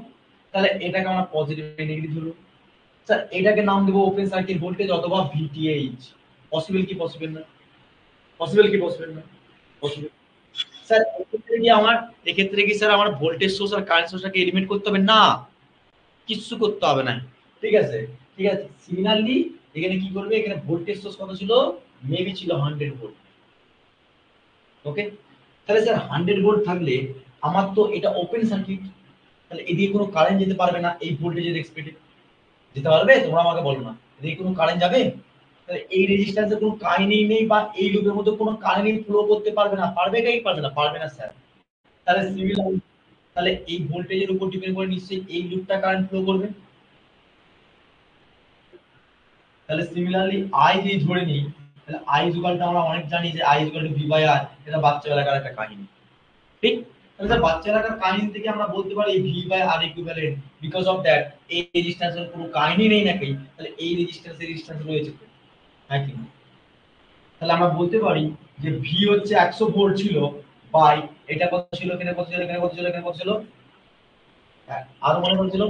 তাহলে এটাকে আমরা পজিটিভ নেগেটিভ ধরবো। স্যার এটাকে নাম দেবো ওপেন সার্কিট ভোল্টেজ অথবা ভিটিএইচ। পসিবল কি পসিবল না? পসিবল কি পসিবল না? পসিবল। স্যার এক্ষেত্রে কি স্যার আমার ভোল্টেজ সোর্স আর কারেন্ট সোর্সটাকে এলিমিনেট করতে হবে? না, কিছু করতে হবে না। ঠিক আছে, ঠিক আছে। সিমিলারলি এখানে কি করবে, এখানে ভোল্টেজ সোর্স কত ছিল, মেবি ছিল 100 ভোল্ট। ওকে, তাহলে স্যার 100 ভোল্ট থাকলে আমার তো এটা ওপেন সার্কিট, তাহলে এদিকে কোনো কারেন্ট যেতে পারবে না এই ভোল্টেজের এক্সপেক্টে। যেতে পারবে? তোমরা আমাকে বলো না, এদিকে কোনো কারেন্ট যাবে? তাহলে এই রেজিস্ট্যান্সে কোনো কারেন্টই নেই বা এই লুপের মধ্যে কোনো কারেন্টই ফ্লো করতে পারবে না। পারবে কি পারবে না? পারবে না স্যার। তাহলে সিমিলার, তাহলে এই ভোল্টেজের উপর ডিপেন্ড করে নিশ্চয়ই এই লুপটা কারেন্ট ফ্লো করবে। তাহলে সিমিলারলি আই যদি ধরে নিই, তাহলে আই ইকুয়ালটা আমরা অনেক জানি যে I equal to V by R, এটা বাচ্চা বেলাকার একটা কাহিনী। ঠিক? তাহলে স্যার বাচ্চা বেলাকার কাহিনী থেকে আমরা বলতে পারি V by R equivalent, because of that এই রেজিস্ট্যান্সের কোনো কাহিনী নেই নাকি, তাহলে এই রেজিস্ট্যান্স রয়েছে। হ্যাঁ কি না? তাহলে আমরা বলতে পারি যে ভি হচ্ছে 100 ভোল্ট ছিল, বাই এটা কত ছিল, এখানে কত ছিল, এখানে কত ছিল, এখানে কত ছিল, হ্যাঁ আরো মনে কত ছিল,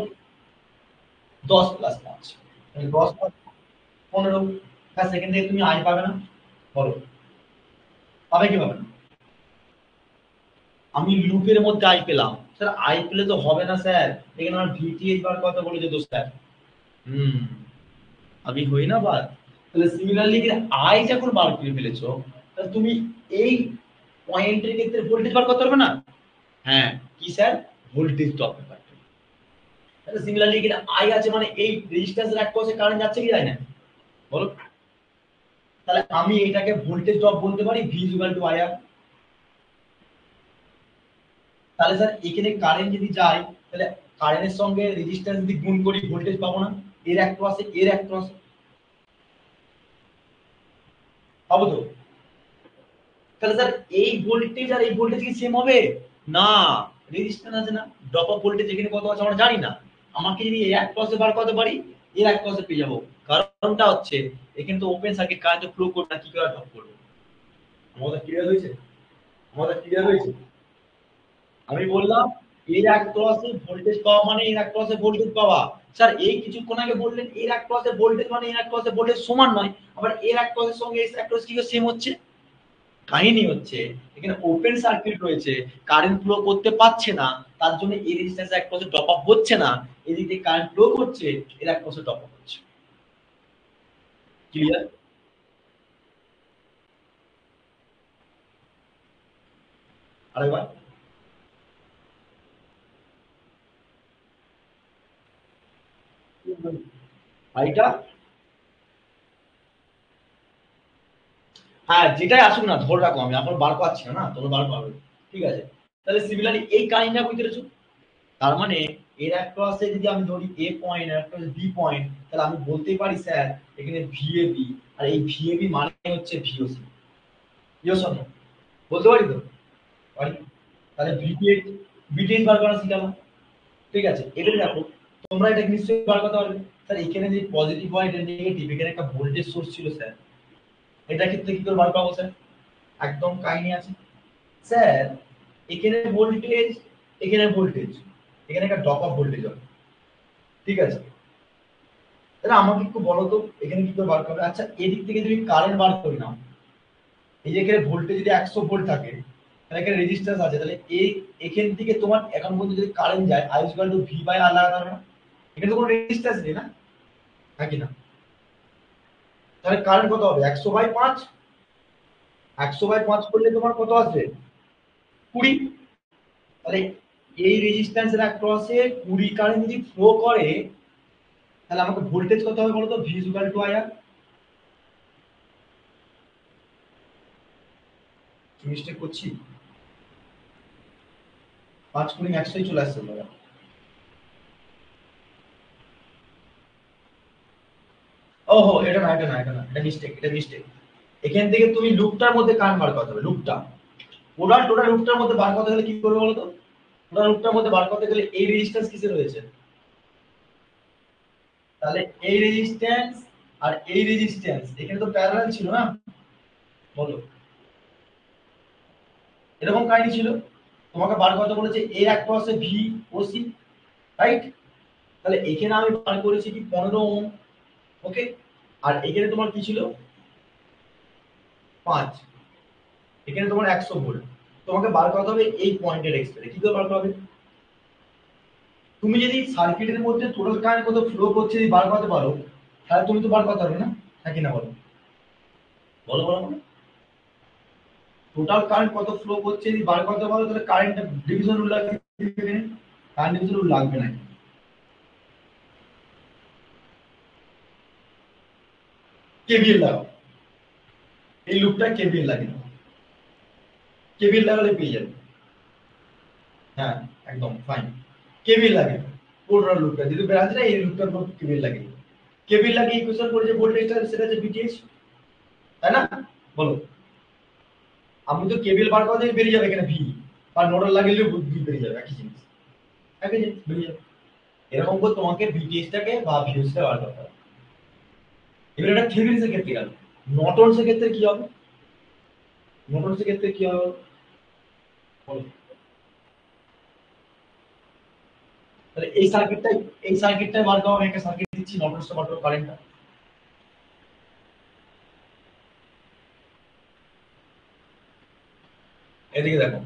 10 প্লাস 5, তাহলে 10 প্লাস 15। হ্যাঁ, সেকেন্ড থেকে তুমি আই পাবে না? বলো, পাবে কি পাবে না? আমি লুপের মধ্যে আই পেলাম স্যার, আই পেলে তো হবে না স্যার, এখানে আমার ভিটিএইচ বার কথা বলেছে তো স্যার। হুম, আমি হই না বাদ। তাহলে সিমিলারলি আই যখন বার করে ফেলেছো, তাহলে তুমি এই পয়েন্টের ক্ষেত্রে ভোল্টেজ বার করতে পারবে না? হ্যাঁ, কি স্যার? ভোল্টেজ ড্রপ ব্যাপার। তাহলে সিমিলারলি এখানে আই আছে মানে এই রেজিস্ট্যান্সের এক পাশে কারেন্ট যাচ্ছে কি যায় না? বলো। তাহলে আমি এটাকে ভোল্টেজ ড্রপ বলতে পারি ভি ইকুয়াল টু আই আর। তাহলে স্যার এখানে কারেন্ট যদি যায়, তাহলে কারেন্টের সঙ্গে রেজিস্ট্যান্স যদি গুণ করি ভোল্টেজ পাবো না? এর এক পাশে এর এক পাশে পাবো তো? তাহলে স্যার এই ভোল্টেজ আর এই ভোল্টেজ কি সেম হবে? না, রেজিস্ট্যান্স আছে না, ড্রপ অফ ভোল্টেজ এখানে কত আছে আমরা জানি না। আমাকে যদি এই এক পাশে বার করতে পারি, এর এক পাশে পেয়ে যাবো। কারণটা হচ্ছে এখানে তো ওপেন সার্কিট, কারেন্ট ফ্লো করবে না, কি করে ড্রপ করবে? আমাদের ক্লিয়ার হয়েছে? আমাদের ক্লিয়ার হয়েছে? আমি বললাম এর এক ক্রসে ভোল্টেজ পাওয়া মানে এর এক ক্রসে ভোল্টেজ পাওয়া। স্যার এই কিছুক্ষণ আগে বললেন এর এক ক্রসে ভোল্টেজ মানে এর এক ক্রসে ভোল্টেজ সমান নয়, আবার এর এক ক্রসের সঙ্গে এর এক ক্রস কি সেম হচ্ছে? কাহিনী হচ্ছে এখানে ওপেন সার্কিট রয়েছে, কারেন্ট ফ্লো করতে পারছে না, তার জন্য এই রেজিস্ট্যান্স এক পাশে ড্রপ আপ হচ্ছে না, এদিকে কারেন্ট ফ্লো করছে, এর এক পাশে ড্রপ আপ হচ্ছে। ক্লিয়ার? আরেকবার। আইটা, হ্যাঁ যেটাই আসুক না ধরে রাখো, আমি এখন বার পাচ্ছি না, না তোমরা বার পাবে। ঠিক আছে, তাহলে সিমিলারলি এই কাহিনীটা বুঝতে পেরেছো? তার মানে এর এক ক্রসে যদি আমি ধরি এ পয়েন্ট আর একটা বি পয়েন্ট, তাহলে আমি বলতেই পারি স্যার এখানে ভি এ বি আর এই ভিএবি মানে হচ্ছে ভিওসি। ভিওসি বলতে পারি তো? পারি। তাহলে ভিটিএইচ ভিটিএইচ বার করা শিখালাম। ঠিক আছে, এবারে দেখো তোমরা এটা নিশ্চয়ই বার করতে পারবে। স্যার এখানে যে পজিটিভ হয় এটা নেগেটিভ, এখানে একটা ভোল্টেজ সোর্স ছিল স্যার, এটা ক্ষেত্রে কি করে বার পাবো স্যার? একদম কাহিনী আছে স্যার। এখানে ভোল্টেজ, এখানে ভোল্টেজ, এখানে একটা ড্রপ অফ ভোল্টেজ হবে। ঠিক আছে, তাহলে আমাকে একটু বলো তো এখানে কি করে বার করবে? আচ্ছা এদিক থেকে যদি কারেন্ট বার করি না, এই যে এখানে ভোল্টেজ যদি 100 ভোল্ট থাকে, তাহলে এখানে রেজিস্ট্যান্স আছে, তাহলে এই এখান থেকে তোমার এখন পর্যন্ত যদি কারেন্ট যায় I equal to V by R লাগাতে হবে না? এখানে তো কোনো রেজিস্ট্যান্স নেই না, নাকি না? তাহলে কারেন্ট কত হবে? 100/5। 100/5 করলে তোমার কত আসবে? 20। তাহলে এই রেজিস্ট্যান্সের অ্যাক্রসে 20 কারেন্ট যদি ফ্লো করে, তাহলে আমাকে ভোল্টেজ কত হবে বলো তো? V equal to IR. কি মিস্টেক করছি? 5 গুণিত 100 চলে আসছে দাদা। ওহো, এটা না, এটা না, এটা না, এটা মিস্টেক, এটা মিস্টেক। এখান থেকে তুমি লুপটার মধ্যে কারেন্ট বার করতে হবে, লুপটা। টোটাল লুপটার মধ্যে বার করতে গেলে কি করবে বলো তো? টোটাল লুপটার মধ্যে বার করতে গেলে এই রেজিস্ট্যান্স কিসে রয়েছে? তাহলে এই রেজিস্ট্যান্স আর এই রেজিস্ট্যান্স এখানে তো প্যারালাল ছিল না? বলো, এরকম কাহিনী ছিল। তোমাকে বার করতে বলেছে এর অ্যাক্রসে ভি ও সি, রাইট? তাহলে এখানে আমি বার করেছি কি 15 ওহম, ওকে। আর এখানে তোমার কি ছিল? 5। এখানে তোমার 100 ভোল্ট। তোমাকে বার করতে হবে এই পয়েন্টের এক্সপ্রেস। কি করে বার করবে? তুমি যদি সার্কিটের মধ্যে টোটাল কারেন্ট কত ফ্লো করছে যদি বার করতে পারো, তাহলে তুমি তো বার করতে পারবে না, নাকি না? বলো বলো বলো বলো। টোটাল কারেন্ট কত ফ্লো করছে যদি বার করতে পারো, তাহলে কারেন্ট ডিভিশন রুল লাগবে। কারেন্ট ডিভিশন রুল লাগবে না। কেভিএল লাগাও, এই লুপটা কেভিএল লাগিয়ে দাও। কেভিএল লাগালে পেয়ে যাবে। হ্যাঁ, একদম ফাইন। কেভিএল লাগে পুরো লুপটা যদি ব্রাঞ্চ না, এই লুপটার উপর কেভিএল লাগে। কেভিএল লাগিয়ে ইকুয়েশন করে যে ভোল্টেজটা সেটা হচ্ছে ভিটিএইচ, তাই না? বলো। আমি তো কেবিল বার করা থেকে বেরিয়ে যাবে এখানে ভি, আর নোডাল লাগিয়ে ভি বেরিয়ে যাবে, একই জিনিস, একই জিনিস বেরিয়ে যাবে। এরকম করে তোমাকে ভিটিএসটাকে বা ভিউসটা বার করতে হবে। এবার এটা থেভেনিনের ক্ষেত্রে গেল, নর্টনসের ক্ষেত্রে কি হবে? নর্টনসের ক্ষেত্রে কি হবে বলো? তাহলে এই সার্কিটটাই বার করা হবে। একটা সার্কিট দিচ্ছি, নর্টনসটা বার করো কারেন্টটা। এদিকে দেখো,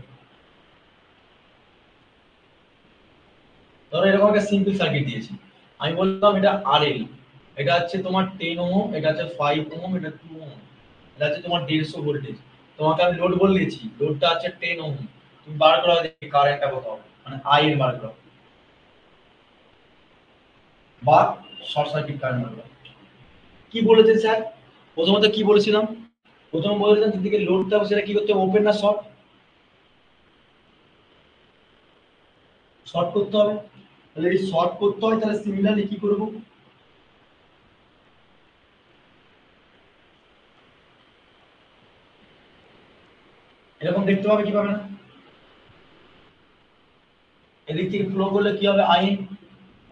ধরো এরকম একটা সিম্পল সার্কিট দিয়েছি। আমি বললাম এটা আরএল, এটা হচ্ছে তোমার 10 ওহম, এটা হচ্ছে 5 ওহম, এটা 2 ওহম, এটা হচ্ছে তোমার 150 ভোল্টেজ। তোমাকে আমি লোড বলে দিয়েছি, লোডটা আছে 10 ওহম। তুমি বার করো দেখি কারেন্টটা কত হবে, মানে আই এর বার করো, বা শর্ট সার্কিট কারেন্ট বার করো। কি বলেছে স্যার? প্রথমত কি বলেছিলাম? প্রথম বলেছিলাম যেদিকে লোডটা হবে সেটা কি করতে হবে? ওপেন না শর্ট? শর্ট করতে হবে। তাহলে যদি শর্ট করতে হয় তাহলে সিমিলারলি কি করবো? এরকম দেখতে পাবে কি পাবে না? এদিক থেকে ফ্লো করলে কি হবে? আইএন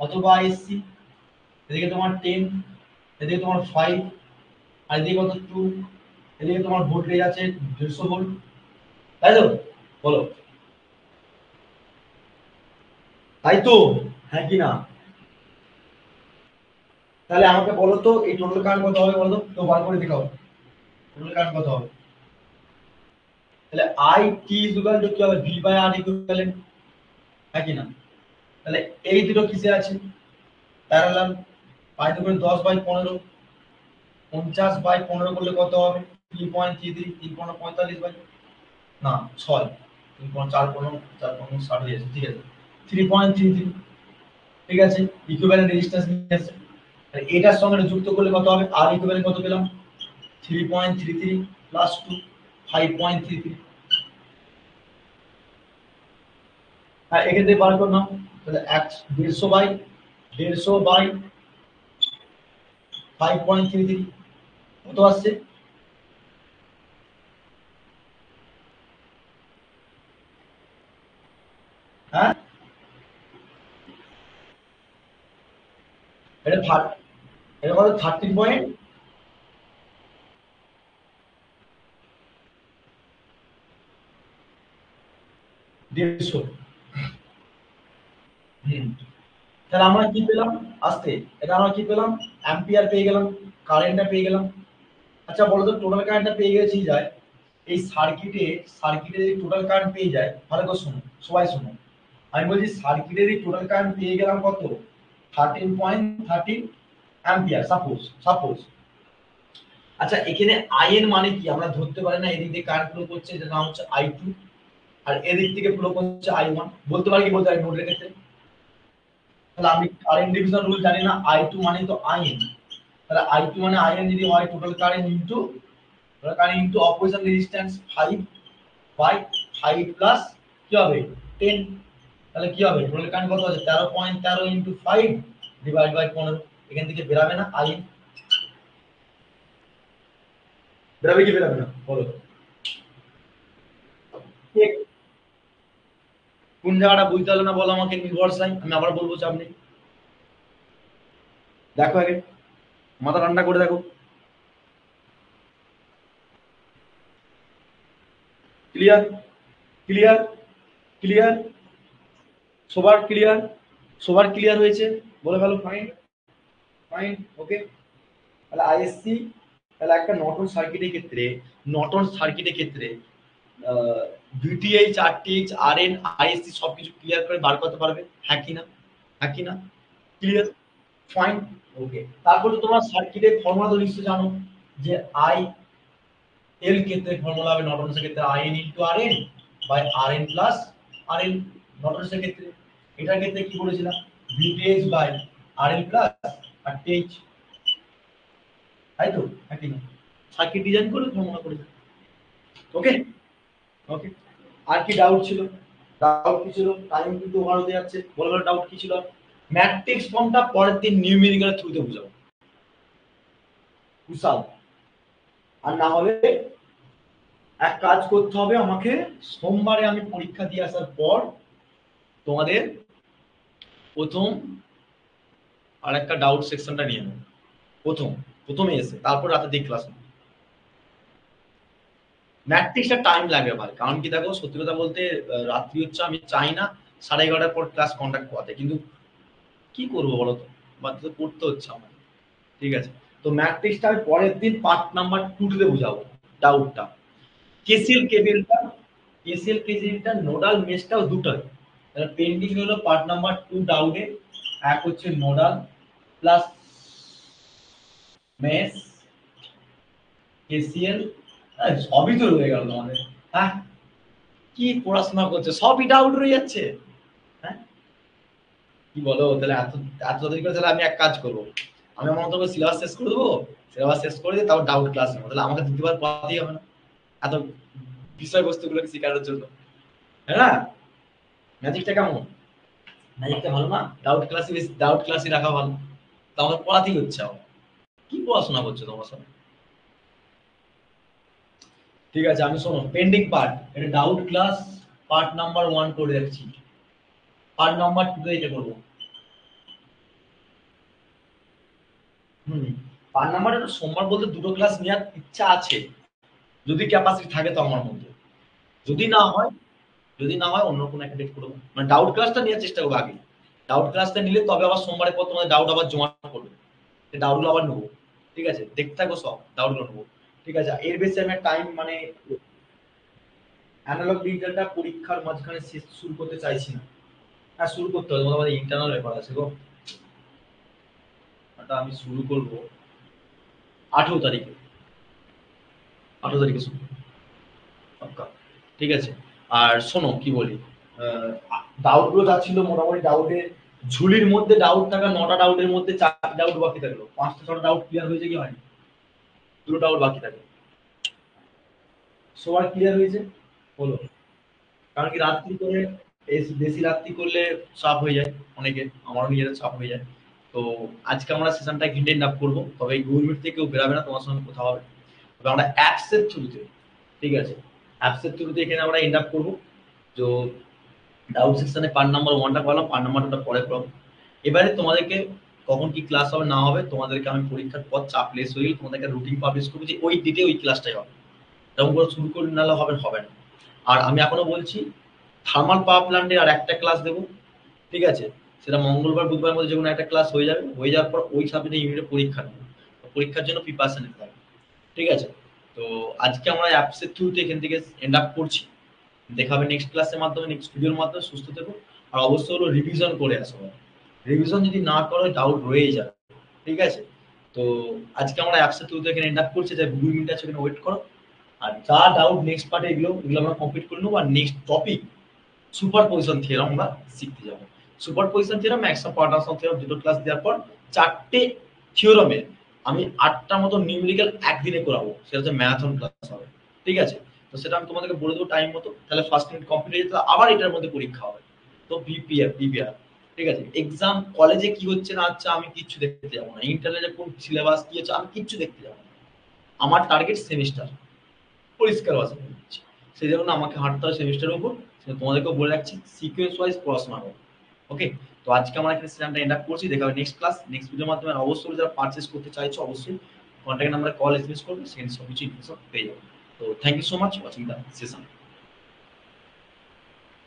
অথবা আইএসসি। এদিকে তোমার 10, এদিকে তোমার 5, আর এদিকে কত 2, এদিকে তোমার ভোল্টেজ আছে 150 ভোল্ট, তাই তো? বলো, তাই তো? হ্যাঁ কি না? তাহলে আমাকে বলো তো এই টোটাল কারেন্ট কত হবে বলো তো? তো বার করে দেখাও টোটাল কারেন্ট কত হবে। তাহলে আই টি ইকুয়াল টু কি হবে? ভি বাই আর ইকুইভ্যালেন্ট, হ্যাঁ কি না? তাহলে এই দুটো কিসে আছে? প্যারালাল। 5×10/15, 50/15 করলে কত হবে? 3.33, 3.45 বাই না 6, 3.415, 415 60 হয়ে যাচ্ছে, ঠিক আছে। 3.33, ঠিক আছে। ইকুইভ্যালেন্ট রেজিস্ট্যান্স নিয়ে আসছে। আর এটার সঙ্গে এটা যুক্ত করলে কত হবে? আর ইকুইভ্যালেন্ট কত পেলাম? 3.33 প্লাস 2, 5.33। হ্যাঁ, এখান থেকে বার করলাম। তাহলে 150/150/5.33, কত আসছে? হ্যাঁ, এটা এটা কত? 13.150। তাহলে আমরা কি পেলাম? আসতে এটা আমরা কি পেলাম? অ্যাম্পিয়ার পেয়ে গেলাম, কারেন্টটা পেয়ে গেলাম। আচ্ছা বলো তো, টোটাল কারেন্টটা পেয়ে গেছি যায়, এই সার্কিটে যদি টোটাল কারেন্ট পেয়ে যায়, ভালো করে শোনো, সবাই শোনো, আমি বলছি সার্কিটের এই টোটাল কারেন্ট পেয়ে গেলাম কত? 13.13 অ্যাম্পিয়ার, সাপোজ। আচ্ছা এখানে আই এর মানে কি আমরা ধরতে পারি না? এদিক দিয়ে কারেন্ট ফ্লো করছে, যেটা নাম হচ্ছে I2, আর এদিক থেকে ফ্লো করছে I1। বলতে পারি কি বলতে পারি নোটের ক্ষেত্রে? তাহলে আমি কারেন্ট ডিভিশন রুল জানি না, I2 মানে তো IN, তাহলে I2 মানে IN যদি হয় total current into opposition resistance 5 by 5 plus কি হবে 10। তাহলে কি হবে? টোটাল কারেন্ট কত আছে? 13.13 ইনটু 5 ডিভাইড বাই 15। এখান থেকে বেরাবে না IN? বেরাবে কি বেরাবে না বলো? কোন জায়গাটা বুঝতে হলো না বলো আমাকে নির্ভরশাই, আমি আবার বলবো, চাপ নেই। দেখো আগে, মাথা ঠান্ডা করে দেখো। ক্লিয়ার? ক্লিয়ার? ক্লিয়ার? সবার ক্লিয়ার হয়েছে? বলে ফেলো ফাইন। ফাইন, ওকে। তাহলে আইএসসি, তাহলে একটা নর্টন সার্কিটের ক্ষেত্রে ভিটিএইচ, আরটিএইচ, আরএন, আইএসসি সবকিছু ক্লিয়ার করে বার করতে পারবে, হ্যাঁ কি না? হ্যাঁ কি না? ক্লিয়ার? ফাইন, ওকে। তারপরে তোমরা সার্কিটের ফর্মুলা তো নিশ্চয়ই জানো, যে আই এল ক্ষেত্রে ফর্মুলা হবে নর্টনের ক্ষেত্রে IN into RN by RN plus RL. নর্টনের ক্ষেত্রে এটার ক্ষেত্রে কি বলেছিলাম? VTH by RL plus RTH, তাই তো? নাকি না? সার্কিট ডিজাইন করে ফর্মুলা করে। ওকে, ওকে। আর কি ডাউট ছিল? ডাউট কি ছিল? টাইম কিন্তু ওভার হতে যাচ্ছে, বলে বলে ডাউট কি ছিল? ম্যাট্রিক্স ফর্মটা পরের দিন নিউমেরিক্যাল থ্রুতে বুঝাবো, বুঝাও। আর না হলে এক কাজ করতে হবে আমাকে, সোমবারে আমি পরীক্ষা দিয়ে আসার পর তোমাদের প্রথম আর একটা ডাউট সেকশনটা নিয়ে নেবো, প্রথমে এসে তারপর রাতে দিয়ে ক্লাস নেবো। ম্যাট্রিক্সটা টাইম লাগবে ভাই, কারণ কি দেখো সত্যি কথা বলতে রাত্রি হচ্ছে, আমি চাই না 11:30 পর ক্লাস কন্ডাক্ট করাতে, কিন্তু কি করবো বলো তো, বাধ্য তো করতে হচ্ছে আমার। ঠিক আছে, তো ম্যাট্রিক্সটা আমি পরের দিন পার্ট নাম্বার 2 তে বুঝাবো ডাউটটা। কেসিএল কেজিএলটা নোডাল মেশটাও দুটোই, তাহলে পেন্ডিং হলো পার্ট নাম্বার 2 ডাউটে। এক হচ্ছে নোডাল প্লাস মেশ, কেসিএল, সবই তো রয়ে গেল তোমাদের। হ্যাঁ, কি পড়াশোনা করছে, সবই ডাউট রয়ে যাচ্ছে। হ্যাঁ, কি বলো তাহলে? এত এত দেরি করে তাহলে আমি এক কাজ করবো, আমি আমার মতো করে সিলেবাস শেষ করে দেবো, সিলেবাস শেষ করে দিয়ে তারপর ডাউট ক্লাস নেবো, তাহলে আমাকে দ্বিতীয়বার পড়াতেই হবে না এত বিষয়বস্তুগুলোকে শেখানোর জন্য, হ্যাঁ না? ম্যাজিকটা কেমন? ম্যাজিকটা ভালো না? ডাউট ক্লাসই রাখা ভালো, তো আমাকে পড়াতেই হচ্ছে আমার। কি পড়াশোনা করছো তোমার সাথে? ঠিক আছে, আমি শোনো পেন্ডিং পার্ট, এটা ডাউট ক্লাস পার্ট নাম্বার 1 করে রাখছি, পার্ট নাম্বার 2 তে এটা করবো। হুম, পার্ট নাম্বার সোমবার বলতে দুটো ক্লাস নেওয়ার ইচ্ছা আছে, যদি ক্যাপাসিটি থাকে তো আমার মধ্যে। যদি না হয়, অন্য কোনো একটা ডেট করবো, মানে ডাউট ক্লাসটা নেওয়ার চেষ্টা করবো আগে। ডাউট ক্লাসটা নিলে তবে আবার সোমবারের পর তোমাদের ডাউট আবার জমা করবে, ডাউটগুলো আবার নেবো। ঠিক আছে, দেখতে থাকবো, সব ডাউটগুলো নেবো। ঠিক আছে, এর বেশি আমি টাইম মানে অ্যানালগ ডিজিটালটা পরীক্ষার মাঝখানে শুরু করতে চাইছি না। হ্যাঁ শুরু করতে হবে, আমাদের ইন্টারনাল ব্যাপার আছে গো। এটা আমি শুরু করবো 18 তারিখে, 18 তারিখে শুরু, পাক্কা। ঠিক আছে, আর শোনো কি বলি, ডাউট গুলো যা ছিল মোটামুটি ডাউটের ঝুলির মধ্যে ডাউট থাকা 9টা ডাউটের মধ্যে 4টি ডাউট বাকি থাকলো, 5টা 6টা ডাউট ক্লিয়ার হয়েছে কি হয়নি? দুটো ডাউট বাকি থাকে। সবার ক্লিয়ার হয়েছে বলো? কারণ কি রাত্রি করে বেশি রাত্রি করলে চাপ হয়ে যায় অনেকে, আমারও নিজের চাপ হয়ে যায়। তো আজকে আমরা সেশনটা এখানে এন্ড আপ করবো, তবে এই গুগল মিট থেকে কেউ বেরাবে না, তোমার সঙ্গে কথা হবে, তবে আমরা অ্যাপস এর থ্রুতে, ঠিক আছে, অ্যাপস এর থ্রুতে এখানে আমরা এন্ড আপ করবো। তো ডাউট সেকশনে পার্ট নাম্বার 1টা করলাম, পার্ট নাম্বার 2টা পরে করব। এবারে তোমাদেরকে কখন কি ক্লাস হবে না হবে তোমাদেরকে আমি পরীক্ষার পর চাপ লেস হয়ে গেলে তোমাদেরকে রুটিন পাবলিশ করবো যে ওই ডেটে ওই ক্লাসটাই হবে, তেমন করে শুরু করে নাহলে হবে না। আর আমি এখনো বলছি থার্মাল পাওয়ার প্ল্যান্টের আর একটা ক্লাস দেবো, ঠিক আছে, সেটা মঙ্গলবার বুধবার মধ্যে যে কোনো একটা ক্লাস হয়ে যাবে, হয়ে যাওয়ার পর ওই সাবজেক্টে ইউনিটে পরীক্ষা নেবো, পরীক্ষার জন্য প্রিপারেশন নিতে হবে, ঠিক আছে। তো আজকে আমরা অ্যাপসের থ্রুতে এখান থেকে এন্ড আপ করছি, দেখা হবে নেক্সট ক্লাসের মাধ্যমে, নেক্সট ভিডিওর মাধ্যমে। সুস্থ থেকো, আর অবশ্যই হলো রিভিশন করে আসো, রিভিশন যদি না করো ডাউট রয়েই যাবে, ঠিক আছে। তো আজকে আমরা অ্যাপসের থ্রুতে এখানে এন্ড আপ করছি, তাই গুগল মিট আছে এখানে ওয়েট করো, আর যা ডাউট নেক্সট পার্টে এগুলো আমরা কমপ্লিট করে নেবো। আর next topic superposition theorem আমরা শিখতে যাবো। Superposition theorem, maximum power transfer theorem দুটো ক্লাস দেওয়ার পর 4টে থিওরামে আমি 8টার মতো নিউমেরিক্যাল একদিনে করাবো, সেটা হচ্ছে ম্যারাথন ক্লাস হবে, ঠিক আছে। তো সেটা আমি তোমাদেরকে বলে দেবো টাইম মতো, তাহলে ফার্স্ট ইউনিট কমপ্লিট হয়ে যেত, আবার এটার মধ্যে পরীক্ষা হবে। তো বিপিআর, ঠিক আছে। এক্সাম কলেজে কি হচ্ছে না হচ্ছে আমি কিচ্ছু দেখতে যাবো না, ইন্টারনেটে কোন সিলেবাস কি হচ্ছে আমি কিচ্ছু দেখতে যাবো না, আমার টার্গেট সেমিস্টার, পরিষ্কার ভাষায় বলছি। সেই জন্য আমাকে হাঁটতে হবে সেমিস্টারের উপর, তোমাদেরকেও বলে রাখছি সিকোয়েন্স ওয়াইজ পড়াশোনা করো, ওকে। তো আজকে আমরা এখানে সেশনটা এন্ড আপ করছি, দেখা হবে নেক্সট ক্লাস নেক্সট ভিডিওর মাধ্যমে। অবশ্যই যারা পারচেজ করতে চাইছো অবশ্যই কন্ট্যাক্ট নাম্বারে কল এসএমএস করবে, সেখানে সব কিছু ইনফরমেশন পেয়ে যাবে। তো thank you so much watching the session.